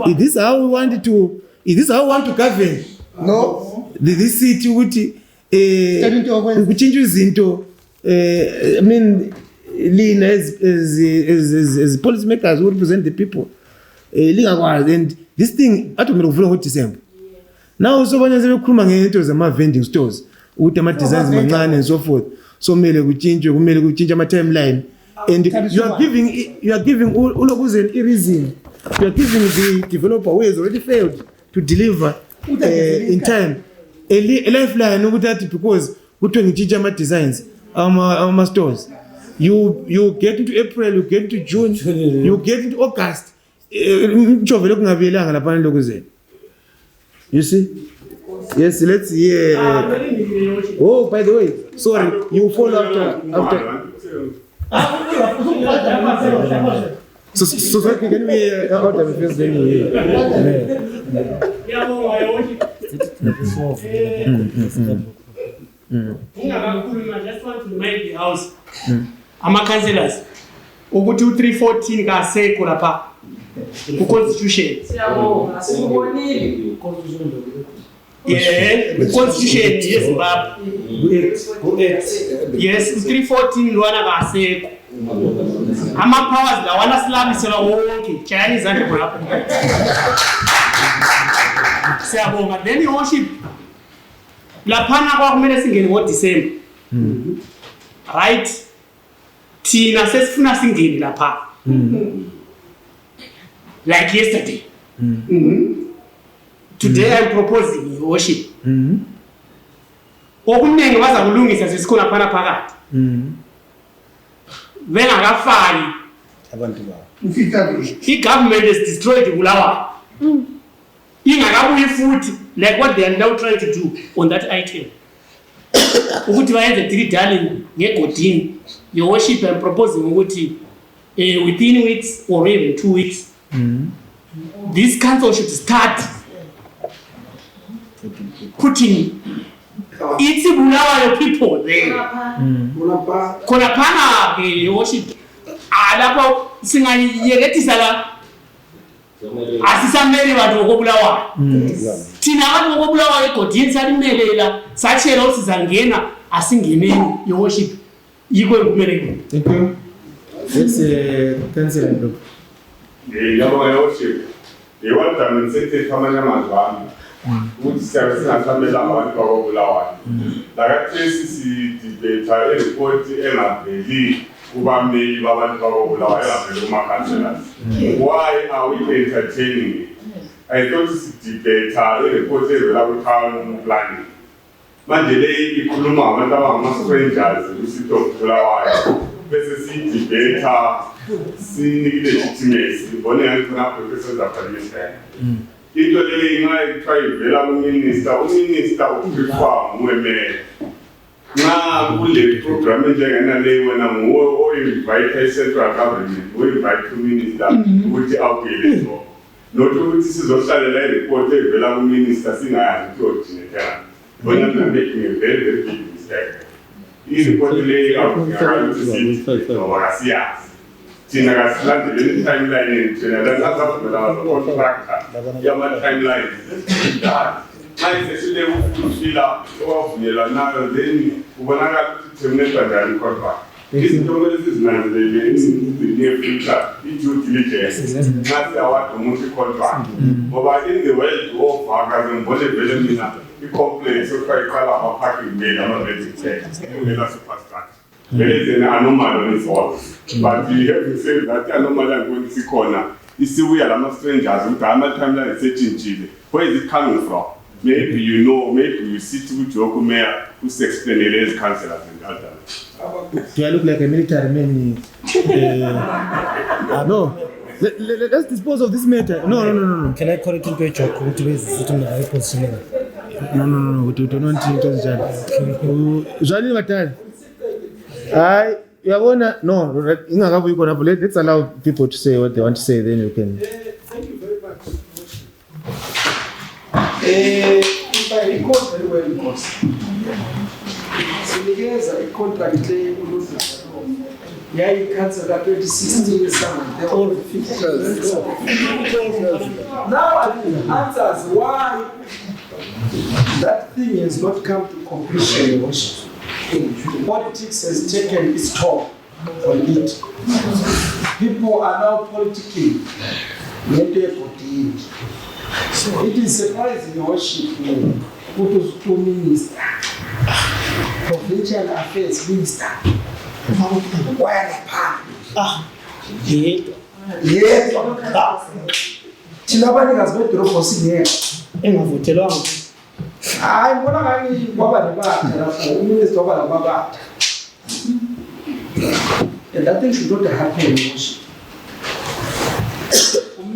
S10: Is this how we want to govern? No. This city ukuthi kuchinjwe izinto I mean Lina as policy makers who represent the people lingakwazi and this thing atomele kuvula ngoDecember. Now sobanye sebekhuluma ngento zama-vending stores ukuthi ama-designs mancane and so forth so kumele kutshintshe ama-timeline and you are giving ulokuzen i-reason. You are giving the developer who has already failed to deliver in time a lifeline because kuthiwe ngitshintshe ama-designs ama-stores you get into April, you get into June, you get into August mjovele kungabuyelanga laphana lokuzeni. You see? Yes, let's hear. Oh, by the way, sorry, you follow after. So can we out of first then
S17: I just want to remind the house. Ama-councillors ukuthi u-314 kasekho lapha ku-constitution.
S15: Siyabonga sikubonile.
S17: Constitution yeZimbabwe. Yes, u-314 lwana kasekho. Ama-powers lawana silamisela wonke tshayani izandla khonapho. Siyabonga. Then i-worship laphana kwakumele singene ngoDisemba. Right? Thina sesifuna singene lapha. Like yesterday. Today I'm proposing your worship. Okunenge baza kulungisa sesikhona phana phakathi. Bengakafaki abantu babo. I-government has destroyed Bulawayo. Ingakabuyi futhi like what they are now trying to do on that item. Ukuthi bayenze dilly-dally ngegodini. Your worship I'm proposing ukuthi within weeks or even 2 weeks this council should start putting its Bulawayo people there. Khona phana your worship lapho singayekethisa la asisamele bantu bokubulawayo. Thina abantu bokubulawayo egodini salimelela satshela ukuthi sizangena asingeneni your worship yikho kumele.
S10: Thank you. Yes, councillor Ndlovu.
S11: Yabonga your worship. What I'm saying is amanye amazwi ami ukuthi siyabe singathamela abantu bakobulawayo lakathesi sidibetha iripoti engaveli kubameli babantu bakobulawayo engaveli kuma-councillors. Why are we entertaining it? I thought sidibetha iripoti evela kwi-town planning. Manje le ikhuluma abantu abangama-strangers kwisiti of Bulawayo bese siyidibetha sinike legitimacy ibone ngathi khona professors apartment. Into le ingayithiwa ivela kuminister, uminister uprefer nguwe mayor. Nxa kule program enjengenaleyi wena nguwe o-invite i-central government, o-invite uminister ukuthi awubuyele so. Not ukuthi sizohlalela ireport evela kuminister singayazi ukuthi yodinethana. Bona making a very, very big mistake. Ireport le awuyazi ukuthi siyazi. Thina kasilandele i-timeline thina lanazavumela contractor yama-timeline. Xa isesile ukufila owavunyelwa nayo then ubonakala ukuthi terminate kanjani i-contract. Izinto kumele sizinanzelele in the near future, i-due diligence, nxa siyawada umuntu i-contract. Ngoba in the world of akaze ngibone vele mina i-complex okuthiwa iqala ama-parking bay ama-basic tax ingela superstructure. There is an anomaly on its own. But you have to say that anomaly I'm going to see corner. You see, we are not strangers. We are not timeline is setting Chile. Where is it coming from? Maybe you know, maybe you sit with your mayor who's explaining the less councillors and others.
S10: Do I look like a military man? No. Let's dispose of this matter. No.
S3: Can I call it into a joke? Which way is sitting in the right position?
S10: No. We don't want to do that. Jali Matal. No. Let's allow people to say what they want to say, then you can.
S9: Thank you very much. If I recall very well, because Sinigeza a contract cancelled at 2016 summer. They all fixed. Now I think answers why that thing has not come to completion. Politics has taken its toll on it. People are now politicking. So it is surprising, worship me. Put to minister, provincial affairs minister. Why the park? Yes. Chinabani has been through for 6 years. I'm going to go back to and that thing should not happen.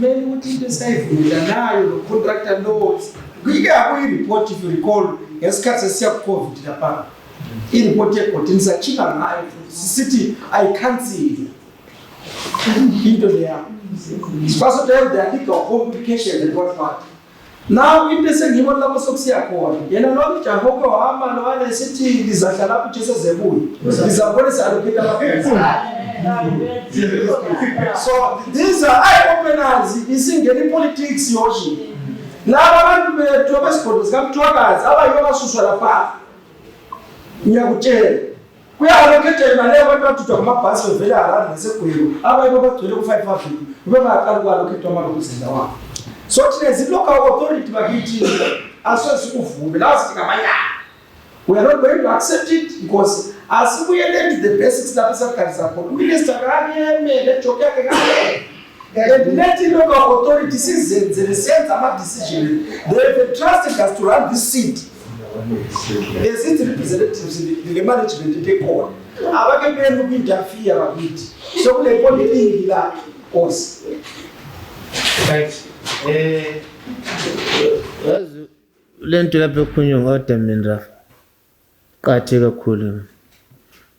S9: Many would decide with the contractor knows. We report, if you recall, as Katsa COVID Japan. He reported in China, city, I can't see into there. It's supposed to have the legal complications and what. Now, in the same human level, Soxia Court, and a lot of Jahoko, Ama, and city is a Kalapu Jesus a wood. These are what is allocated. So, these are eye openers. You see, getting politics, Yoshi. Now, I want to be Thomas Potters, come to us. How are you also sort of part? We are allocated in a level to talk about pass with Villa and Sequil. How are you about to look 5 people? Remember, I can't allocate tomatoes in the one. So today, the local authority as well as we are not going to accept it because as we are to the basics that can support Minister and let the local authority see the sense of decision. They have trusted us to run this seat. As it representatives in the management to take on. Our government will interfere with it. So we are going to course.
S10: Right. Lento lapho kukhulunywa ngodaminra qathe kakhulu.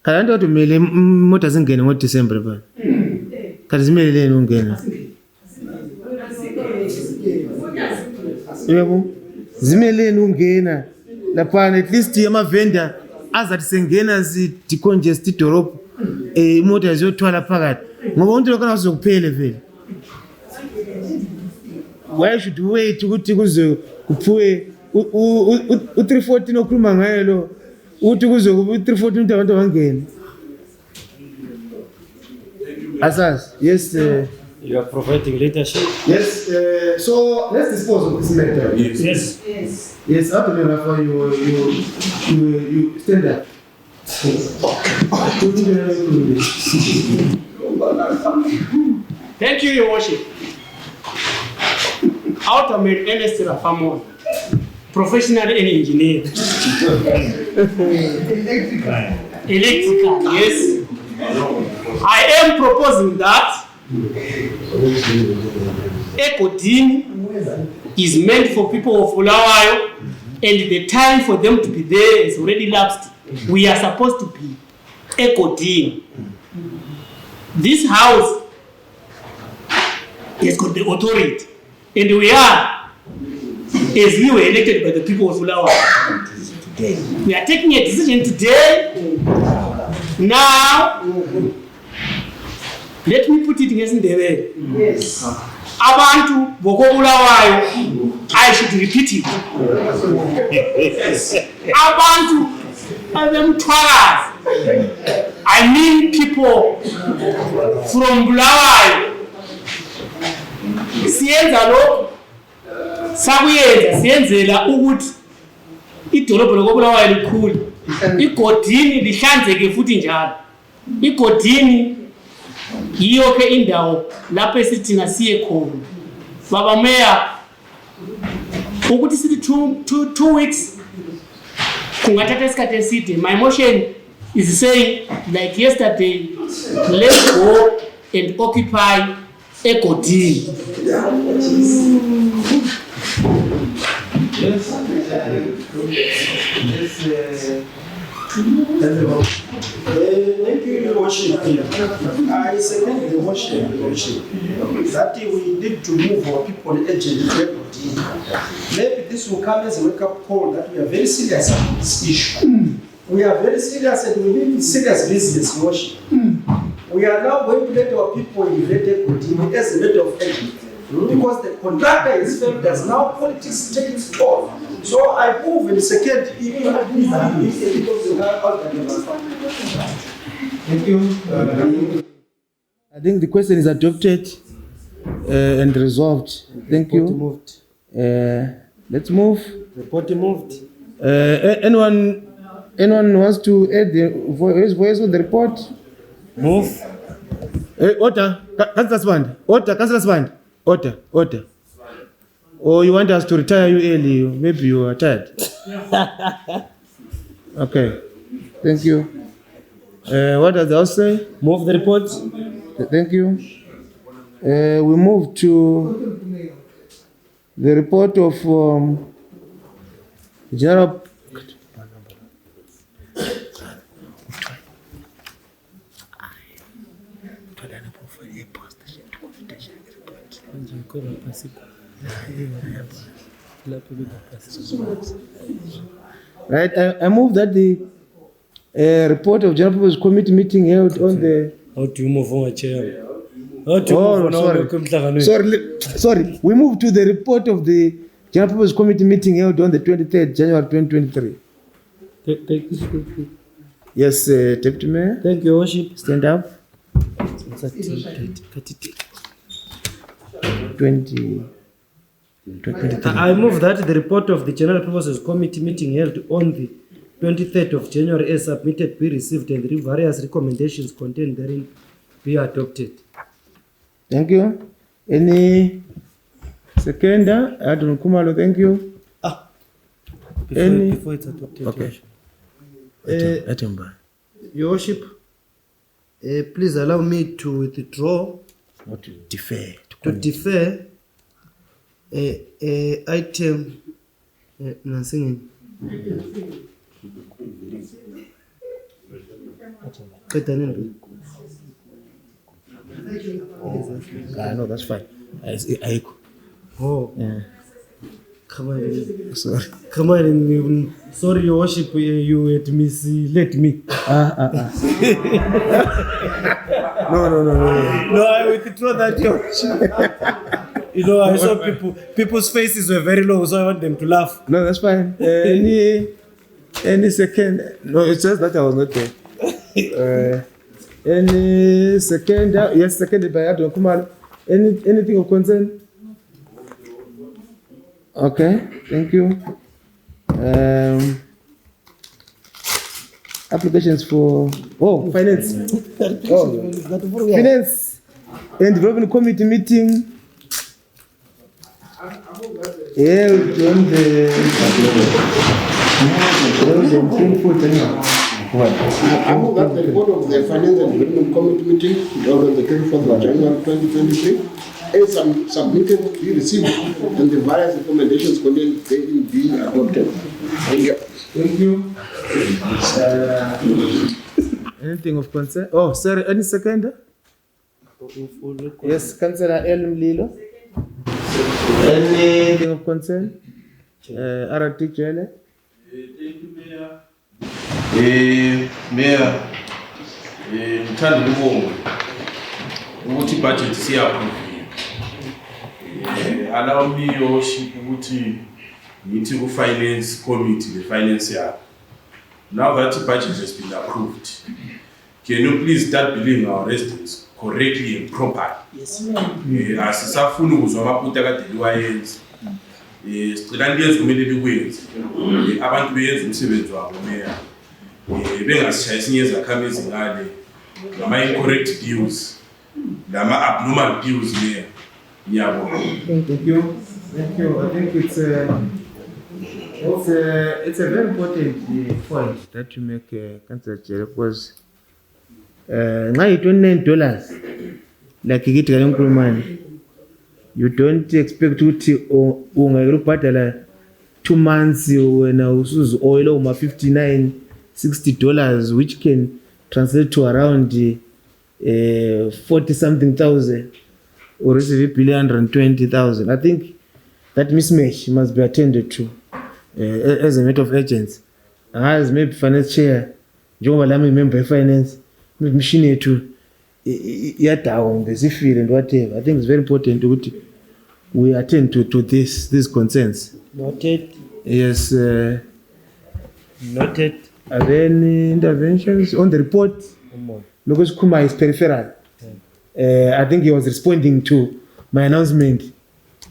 S10: Kanti kodwa kumele imoto zingene ngoDisember ba. Kanti zimele leni ungena. Yebo. Zimele leni ungena. Lapha at least ama vendor azathi sengena zi decongest idorobho imoto ziyothwala phakathi. Ngoba umuntu lokho azokuphele vele. Why should we wait ukuthi kuze kuphuwe u314 okhuluma ngayo lo uthi kuze u314 umuntu abantu bangena. Asas yes
S3: You are providing leadership.
S1: Yes, so let's dispose of this matter.
S17: Yes.
S1: Yes, after Rafa, you stand up.
S17: Thank you, Your Worship. Ultimate Ernest Rafamon, professional and engineer. Electrical, yes. I am proposing that Eco-team is meant for people of Bulawayo, and the time for them to be there is already lapsed. We are supposed to be Eco-team. This house has got the authority, and we are, as we were elected by the people of Bulawayo. We are taking a decision today. Now, let me put it in the way.
S4: Yes.
S17: Abantu boko Bulawayo, I should repeat it. Abantu abemthwakazi, I mean people from Bulawayo. Siyenza lo sakuyenza siyenzela ukuthi idolobho lokubulawayo likhulu, igodini lihlanzeke futhi njalo. Igodini yiyo ke indawo lapho esithina siye khona. Baba Mayor, ukuthi sithi 2 weeks kungathatha isikhathi eside. My motion is saying, like yesterday, let's go and occupy Egodini.
S9: Thank you, Your Worship. I second the motion, Your Worship, that we need to move our people urgently. Maybe this will come as a wake-up call that we are very serious about this issue. We are very serious and we need serious business, Your Worship. We are now going to let our people invade Egodini as a matter of urgency. Because the contractor is failed, there's now politics taking its toll. So I move in second.
S1: Thank you.
S10: I think the question is adopted and resolved. Thank you. Let's move.
S3: Report moved.
S10: Anyone wants to add the voice on the report?
S3: Move.
S10: Order. Councillor's band. Order. Councillor's band. Order. Or you want us to retire you early? Maybe you are tired. Okay. Thank you. What does the house say?
S3: Move the report.
S10: Thank you. We move to the report of General. Right, I move that the report of General Purpose Committee meeting held on the.
S3: How do you move on, Chair?
S10: Sorry. We move to the report of the General Purpose Committee meeting held on the 23rd January 2023. Yes, Deputy Mayor.
S3: Thank you, Worship.
S10: Stand up. 20.
S3: I move that the report of the General Purposes Committee meeting held on the 23rd of January as submitted be received and the various recommendations contained therein be adopted.
S10: Thank you. Any seconder? Adon Kumalo, thank you.
S3: Before it's adopted.
S10: Okay.
S3: Your Worship, please allow me to withdraw.
S10: What to defer?
S3: To defer item. No singing.
S10: No, that's fine.
S3: Oh.
S10: Yeah.
S3: Come on.
S10: Sorry.
S3: Come on. Sorry, Your Worship, you had misled me.
S10: No.
S3: No, I withdraw that, Your Worship. You know, I saw people's faces were very low, so I want them to laugh.
S10: No, that's fine. Any second? No, it's just that I was not there. Any second? Yes, seconded by Adon Kumalo. Anything of concern? Okay, thank you. Applications for finance. Finance and Development Committee meeting. Yeah, we joined the
S16: I move that the report of the Finance and Development Committee meeting held on the 24th of January 2023 is submitted, be received, and the various recommendations contained therein be adopted. Thank you.
S10: Thank you. Anything of concern? Oh, sorry, any second? Yes, Councillor El Mlilo. Anything of concern? RT Chele.
S8: Thank you, Mayor. Mayor, ngithanda ukubonga ukuthi budget siyaphuma. Allow me worship ukuthi ngithi ku finance committee the finance yakho. Now that the budget has been approved, can you please start billing our residents correctly and properly?
S17: Yes.
S8: Asisafuna ukuzwa amaphutha kade liwayenza. Sicela niyenze kumele likwenze. Abantu beyenza umsebenzi wabo Mayor. Bengasishayisa inyezakhamisi ngale ngama incorrect deals, ngama abnormal deals Mayor. Ngiyabonga.
S10: Thank you. Thank you. I think it's a very important point that you make, Councillor Chere, because $29 like you get money, you don't expect to ungayibhatala 2 months when usuzu oil over $59-60, which can translate to around 40 something thousand or receive $120,000. I think that mismatch must be attended to as a matter of urgency. As maybe finance chair, njengoba lami member finance, maybe machine yethu down the zifile and whatever. I think it's very important to we attend to these concerns.
S3: Noted.
S10: Yes. Noted. Are there any interventions on the report? Because Kuma is peripheral. I think he was responding to my announcement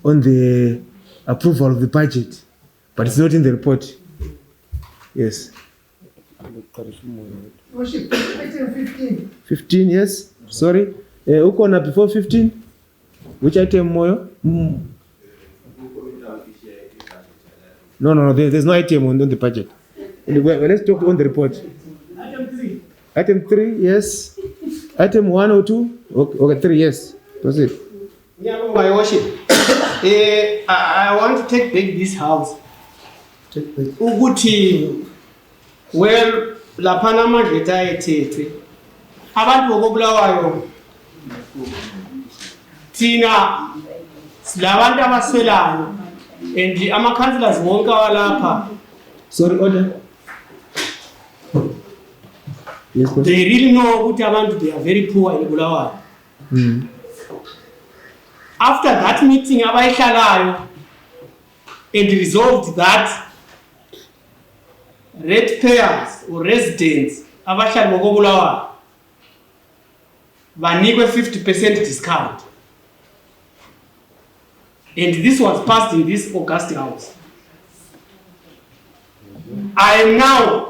S10: on the approval of the budget, but it's not in the report. Yes.
S4: Worship, item 15.
S10: 15, yes. Sorry. Ukona before 15? Which item, Moyo? No. There's no item on the budget. Well, let's talk on the report.
S17: Item 3.
S10: Item 3, yes. Item 1 or 2? Okay, 3, yes. Proceed.
S17: Yeah, my worship. I want to take back this house. Ukuthi, well, laphana amandla ayethethwe. Abantu bokubulawayo. Thina silabantu abaswelayo and ama councillors wonke walapha.
S10: Sorry, order. Yes,
S17: they really know ukuthi abantu they are very poor in Bulawayo. After that meeting abayihlalayo and resolved that ratepayers or residents abahlali bokobulawayo banikwe 50% discount, and this was passed in this August House. I am now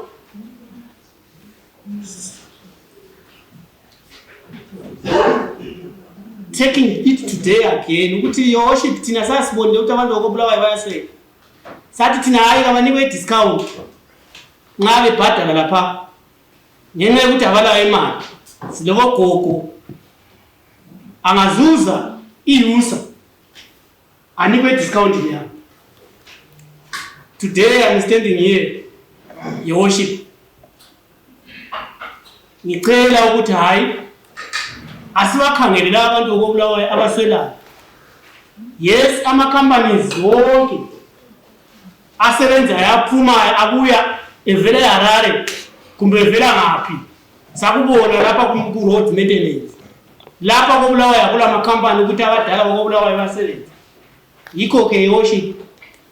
S17: taking it today again ukuthi your worship thina sasibonde ukuthi abantu bokobulawayo bayaswela, sathi thina hayi abanikwe discount nxa bebhadala lapha ngenxa yokuthi abalayo imali. Silogogo angazuza iusa anikwe discount leyo. Today I'm standing here, your worship, ngicela ukuthi hayi asiwakhangelela abantu bokubulawayo abaswelayo. Yes, ama companies wonke asebenza yaphuma abuya evela eHarare kumbe evela ngaphi sakubona lapha ku road maintenance lapha kokubulawayo kula ma company ukuthi abadala bokubulawayo basebenza. Yikho ke worship,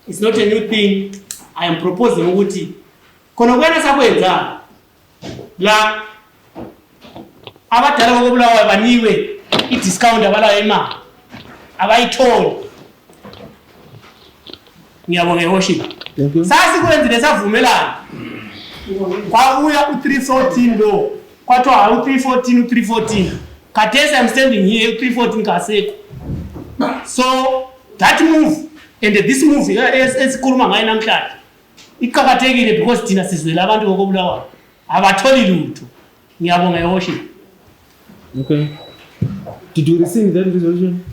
S17: it's not a new thing. I am proposing ukuthi khona kwena sakwenza la abadala bokubulawayo baniwe i discount abalayo imali abayitholi. Ngiyabonga worship. Sasikwenzile savumelana. Kwabuya u314 lo. Kwathiwa u314 u314. Khathesi I'm standing here u314 kaseko. So that move and this move esikhuluma ngayo namhlanje iqhakathekile because thina sizwela abantu ngokubulawayo abatholi lutho. Ngiyabonga worship.
S10: Okay. Did you rescind that resolution?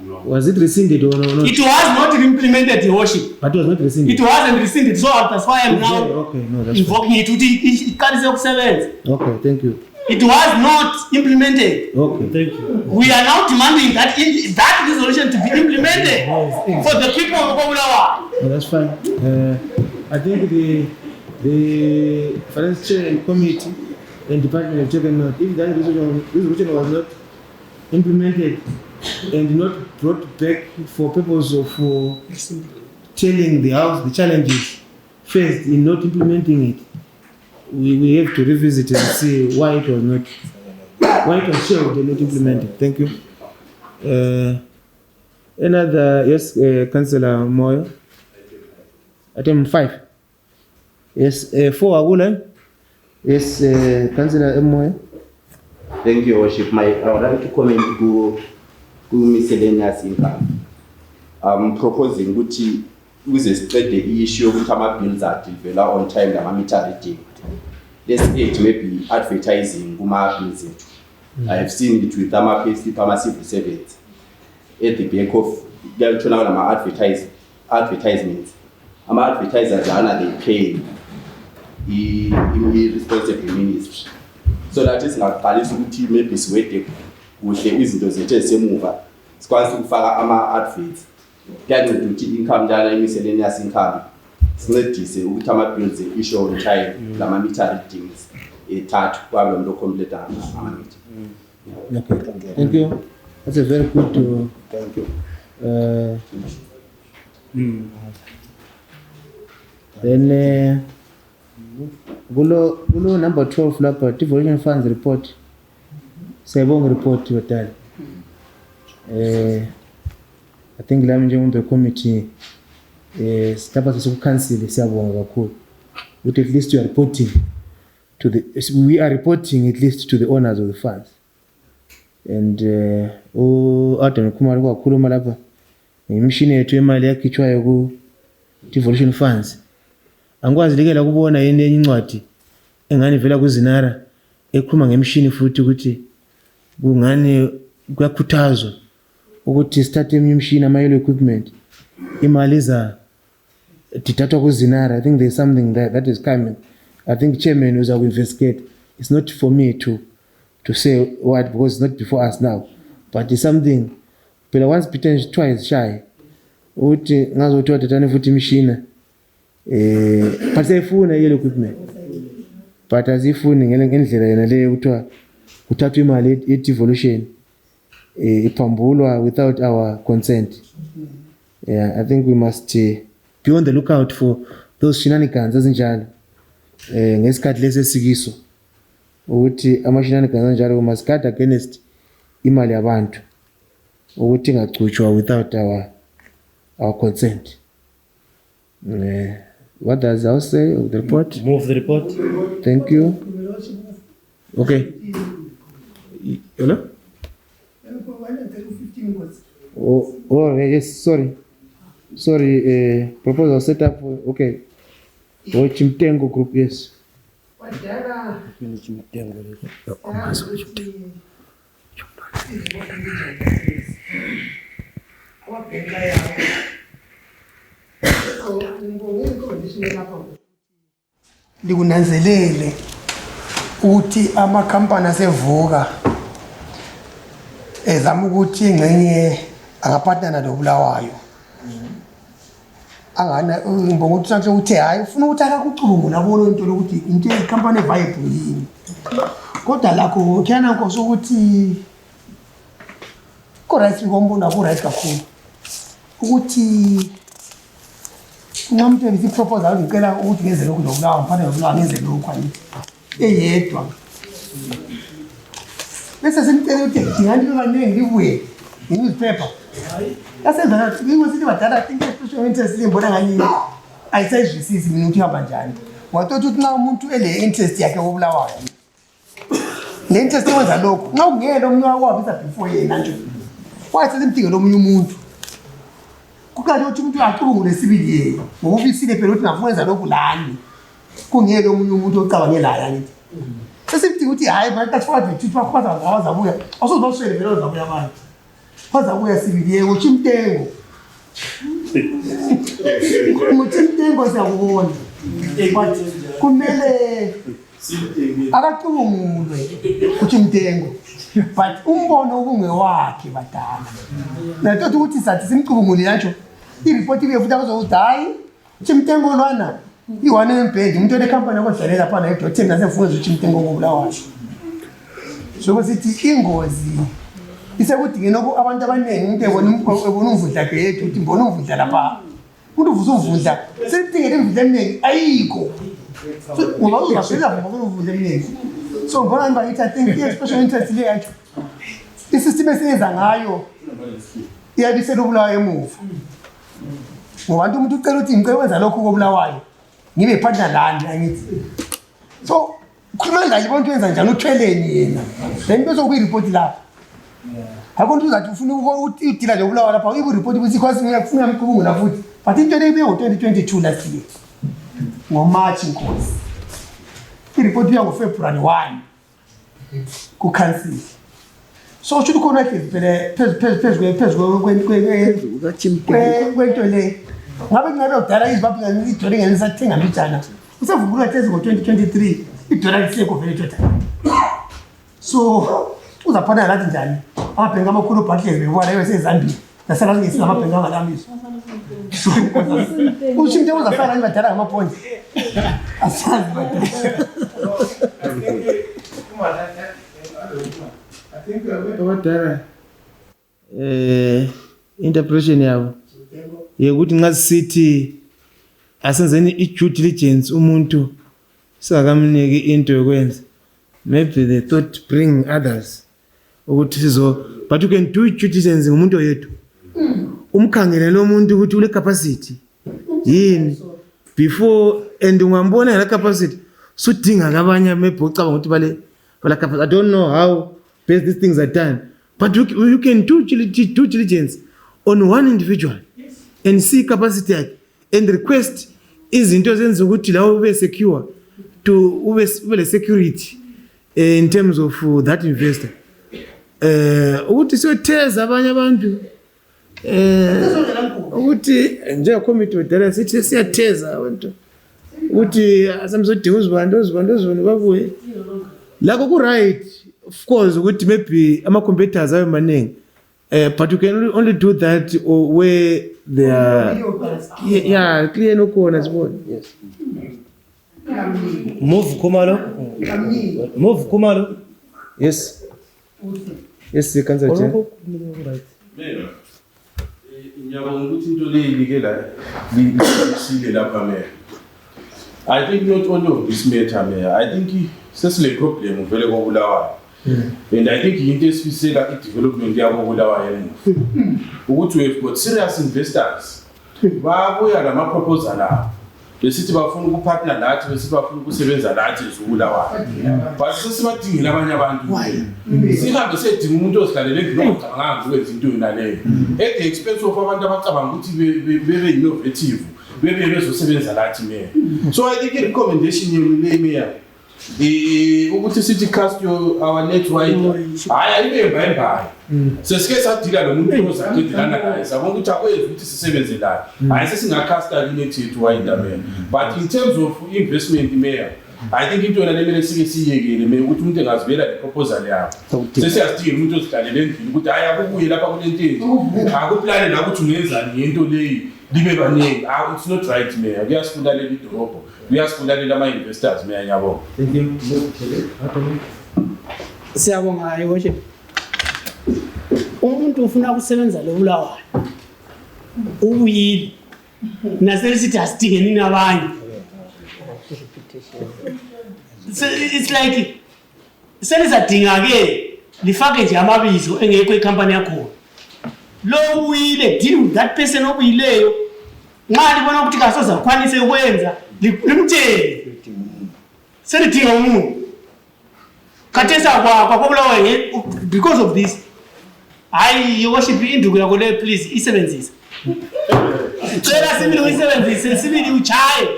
S10: No. Was it rescinded or not?
S17: It was not implemented, your worship.
S10: But it was not rescinded?
S17: It wasn't rescinded, so that's why I'm now
S10: invoking
S17: it. It carries up 7.
S10: Okay, thank you.
S17: It was not implemented.
S10: Okay, thank you.
S17: We are now demanding that that resolution to be implemented for the people of Bulawayo.
S10: Oh, that's fine. I think the finance chair and committee and department have taken note. If that resolution was not implemented and not brought back for purpose of telling the house the challenges faced in not implementing it, we have to revisit and see why it was shelved and not implemented. Thank you. Another, yes, Councillor Moyo. Item 5. Yes, 4 Agula. Yes, Councillor Moyo.
S8: Thank you, Worship. I would like to comment to miscellaneous income. I'm proposing which spread the issue of bills are delivered on time the meter reading. Let's say maybe advertising bills. I have seen it with payslip civil servants at the back of advertisements. Advertisers they pay irresponsible ministry. So that is not policy maybe sweating with the izinto zethu esemuva. Sikwazi ukufaka adverts. Kanye ukuthi income njalo miscellaneous income. Sincedise ukuthi bills issue on time lama meter readings ethathu kwabe lo complete ama meter.
S10: Okay, thank you. That's a very good
S8: thank you.
S10: Then below number 12 lapha devolution funds report. Sayibonga report yotala. I think la njengombe committee sitapha sesikucancel siyabonga kakhulu. But at least you are reporting we are reporting at least to the owners of the funds. And Adam Kumari kwakhuluma lapha imishini yethu emali yakhitshwayo ku devolution funds. Angikwazi likela kubona yini enye incwadi engani vela kuzinara ekhuluma ngemishini futhi ukuthi kungani kuyakhuthazwa ukuthi start imishini ama equipment imali za dithathwa kuzinara. I think there's something that is coming. I think chairman was to investigate. It's not for me to say what, because it's not before us now, but it's something phela once bitten twice shy uthi ngazothi wathathana futhi imishini but sayifuna yelo equipment but azifuni ngendlela yena leyo kuthiwa kuthathwa imali ye-devolution iphambulwa without our consent. I think we must be on the lookout for those shenanigans ezinjalo ngesikhathi lesesikiso ukuthi ama-shenanigans anjalo we must guard against imali yabantu ukuthi ingacutshwa without our consent. What does the House say of the report?
S3: Move the report.
S10: Thank you. Okay. Hello? Oh, yes, sorry. Proposal set up. Okay. Chimtengo group, yes.
S4: Likunanzelele ukuthi amakhampani asevuka ezama ukuthi ingcenye angaphathana noBulawayo angana ngibonga ukuthi sanhle uthe hayi ufuna ukuthi akakucungu nabona into lokuthi into ikhampani viable yini kodwa lakho kuyana nkosi ukuthi ko right ngombona ko right kakhulu ukuthi ngamuntu ezi proposal ngicela ukuthi ngeze lokhu noBulawayo mfana noBulawayo ngeze lokhu kwanithi eyedwa bese simcela ukuthi ngani baningi libuye newspaper. Yasenza nathi ngikusithi badala think special interest limbona ngani ayisayizwisisi mina ukuthi ihamba njani. Wathothi ukuthi nxa umuntu ele interest yakhe kobulawayo. Le interest yenza lokho. Nxa ungeke omunye wakwabisa before yena nje. Kwathi simdinge lomunye umuntu. Kukanti ukuthi umuntu aqhubungule sibili yena. Ngokubisile phela ukuthi ngafuna lokhu lani. Kungeke omunye umuntu ocabangela yani. Sesimdinga ukuthi hayi manje asifazi ukuthi bakwaza ngawazabuya. Awusozibaswele phela uzabuya manje. Wazabuya sibili yena uchimtengo. Uchimtengo siyakubona. Kumele akacubungulwe uchimtengo. But umbono ubungewakhe badala. Nathothi ukuthi sathi simcubungule yatsho. I-report ibefuthi abazokuthi hayi uchimtengo lwana i-one embhedi umuntu onekhampani yakodlalela phana edoteni nasefuna uchimtengo kobulawayo. Soko sithi ingozi isekudingeni abantu abaningi umuntu ebona umvundla yakhe yedwa ukuthi mbona umvundla lapha. Umuntu uvuza umvundla sedingele imvundla eminingi ayikho. Ngoba uzaswela ngoba umvundla eminingi. So ngibona ngibayithi I think i-special interest le yacho isystem esenza ngayo iyabisela ubulawayo emuva. Ngoba umuntu ucela ukuthi ngicela ukwenza lokho kobulawayo ngibe partner lani angithi. So khuluma ngayo bonke wenza njani uthweleni yena. Then bese ukuyireport lapha. Akonto uzathi ufuna udila lokubulawa lapha uyikureport ukuthi kwasi ngiyafuna umqhubungu futhi. But into le ibe ngo-2022 last year. Ngo-March inkosi. I-report iya ngo-February 1 ku-council. So should khona ke phela phezu kwento le. Ngabe udala izibaphi ngani idole ngani sathenga mbijana. Usavumbula tezi ngo-2023 idola lisekho vele total. So uzaphana lathi njani? Amabhenki amakhulu Barclays bebona yose eZambia. Nasala ngesina amabhenki angalamiso. Ushimte uzafana ngibadala ngamapoint. Asazi badala.
S10: Abadala interpretation yabo yekuthi nxa sithi asenzeni i-due diligence umuntu singakamniki into yokwenza, maybe they thought bring others ukuthi but you can do due diligence ngumuntu oyedwa. Umkhangele lo muntu ukuthi ule capacity yini before and ungambona ngala capacity sudinga kabanye maybe ucabanga ukuthi bala capacity. I don't know how best these things are done, but you can do due diligence on one individual and see capacity yakhe and request izinto zenza ukuthi lawo ube secure to ube le security in terms of that investor. Ukuthi siyotheza abanye abantu ukuthi nje committee wedala sithi siyatheza abantu ukuthi asamzodinga uzibando babuye lakho ku right. Of course ukuthi maybe ama competitors ayo maningi, but you can only do that where they are clear no corners. Yes.
S3: Move Kumalo.
S10: Yes. Yes, you can say it.
S8: I think not only of this matter, Mayor, I think it's a problem very Bulawayo. And I think in this we say that development of Bulawayo. We've got serious investors. We are a proposal now. The city of Fungu partner that the city of Fungu sevens and that is Bulawayo. But this is what you never why? See how to say to Mundos that they don't allow to do in a name. At the expense of our very innovative. Maybe also sevens and that me. So I think a recommendation you will lay me. The city cast our net wide. I may buy. So scarce at the Mundos are getting analyzed. I want to talk with 57 in that. I think I cast that unit to wide the mayor. But in terms of investment, the mayor, I think into an element CC again, the would as well as proposal. So say I still Mundos can then put I have a way up on the I would plan and I would to nails and into the name. It's not right, mayor. We are school that to hope. We are school that my investors, mayor.
S3: Thank you.
S17: Siyabonga your worship. Umuntu ufuna ukusebenza lo Bulawayo ubuyile nasesithi asidingeni nabanye. It's like selizadinga ke lifake nje amabizo engekho ecompany yakho lo uyile deal with that person obuyileyo nxa libona ukuthi kasoza kwanise ukwenza limtshele selidinga umuntu khathesa kwakho kokulawe because of this hayi your worship induku yakho le please isebenzise cela sibili uyisebenzise sibili uchaye.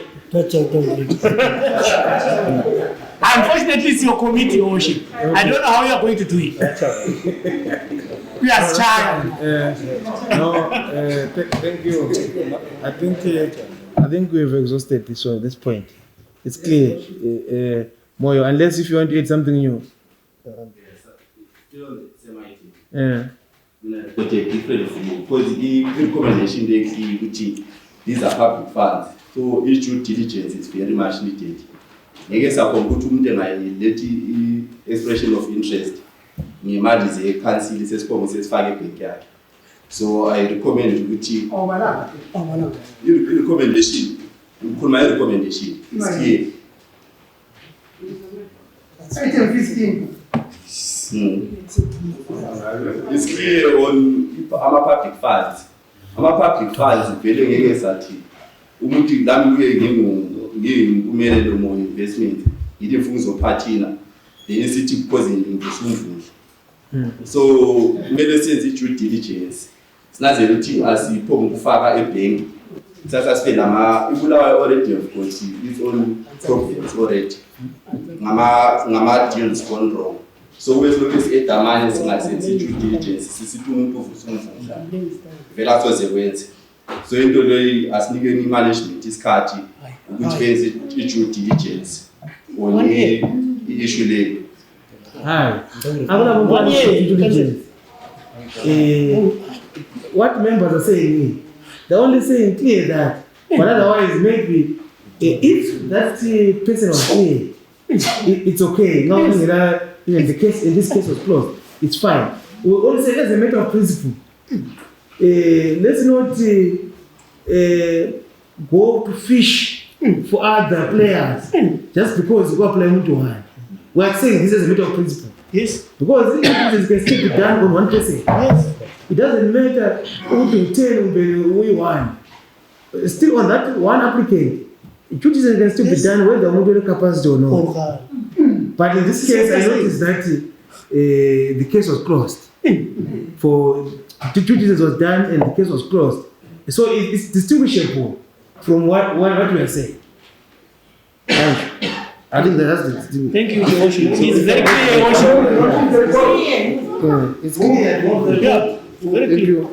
S17: Unfortunately, it's your committee, your worship. I don't know how you are going to do it. We are child.
S10: Thank you. I think we have exhausted this point. It's clear, Moyo. Unless if you want to add something new.
S8: Still on the same item.
S10: Yeah.
S8: But a different view because the recommendation they see which these are public funds, so issue diligence is very much needed. I guess I can put the expression of interest. Ngemali ze council sesibongo sesifake backyard. So I recommend ukuthi your recommendation. My recommendation is clear.
S4: Item 15.
S8: It's clear on our public funds. Our public funds vele ngeke sathi umuntu lami uye ngumele mo investment yile mfuzo phathina the institute because ngizumvuzo. So kumele senze due diligence. Sinazele ukuthi asipho ngokufaka ebank. Sasa sibe nama iBulawayo already have got its own problems already. Ngama deals gone wrong. So we look at edamane singasenze due diligence sisithi umuntu uvusa umvuzo. Vela soze wenze. So into leyo asinikeni management isikhathi ukuthi benze due diligence on issue leyo.
S3: What members are saying, they're only saying clear that, but otherwise maybe if that person was clear, it's okay. Now even the case in this case was closed, it's fine. We only say that's a matter of principle. Let's not go to fish for other players just because we go playing to one. We are saying this is a matter of principle.
S17: Yes.
S3: Because this can still be done on one person. Yes. It doesn't matter who can tell we won. Still on that one applicant, duties can still be done whether the model capacity or not. But in this case, I noticed that the case was closed. For the duties was done and the case was closed. So it's distinguishable from what we are saying. I think that's the thing.
S17: Thank you, Your Worship. It's very clear, Your Worship.
S3: It's clear.
S17: Yeah, very clear.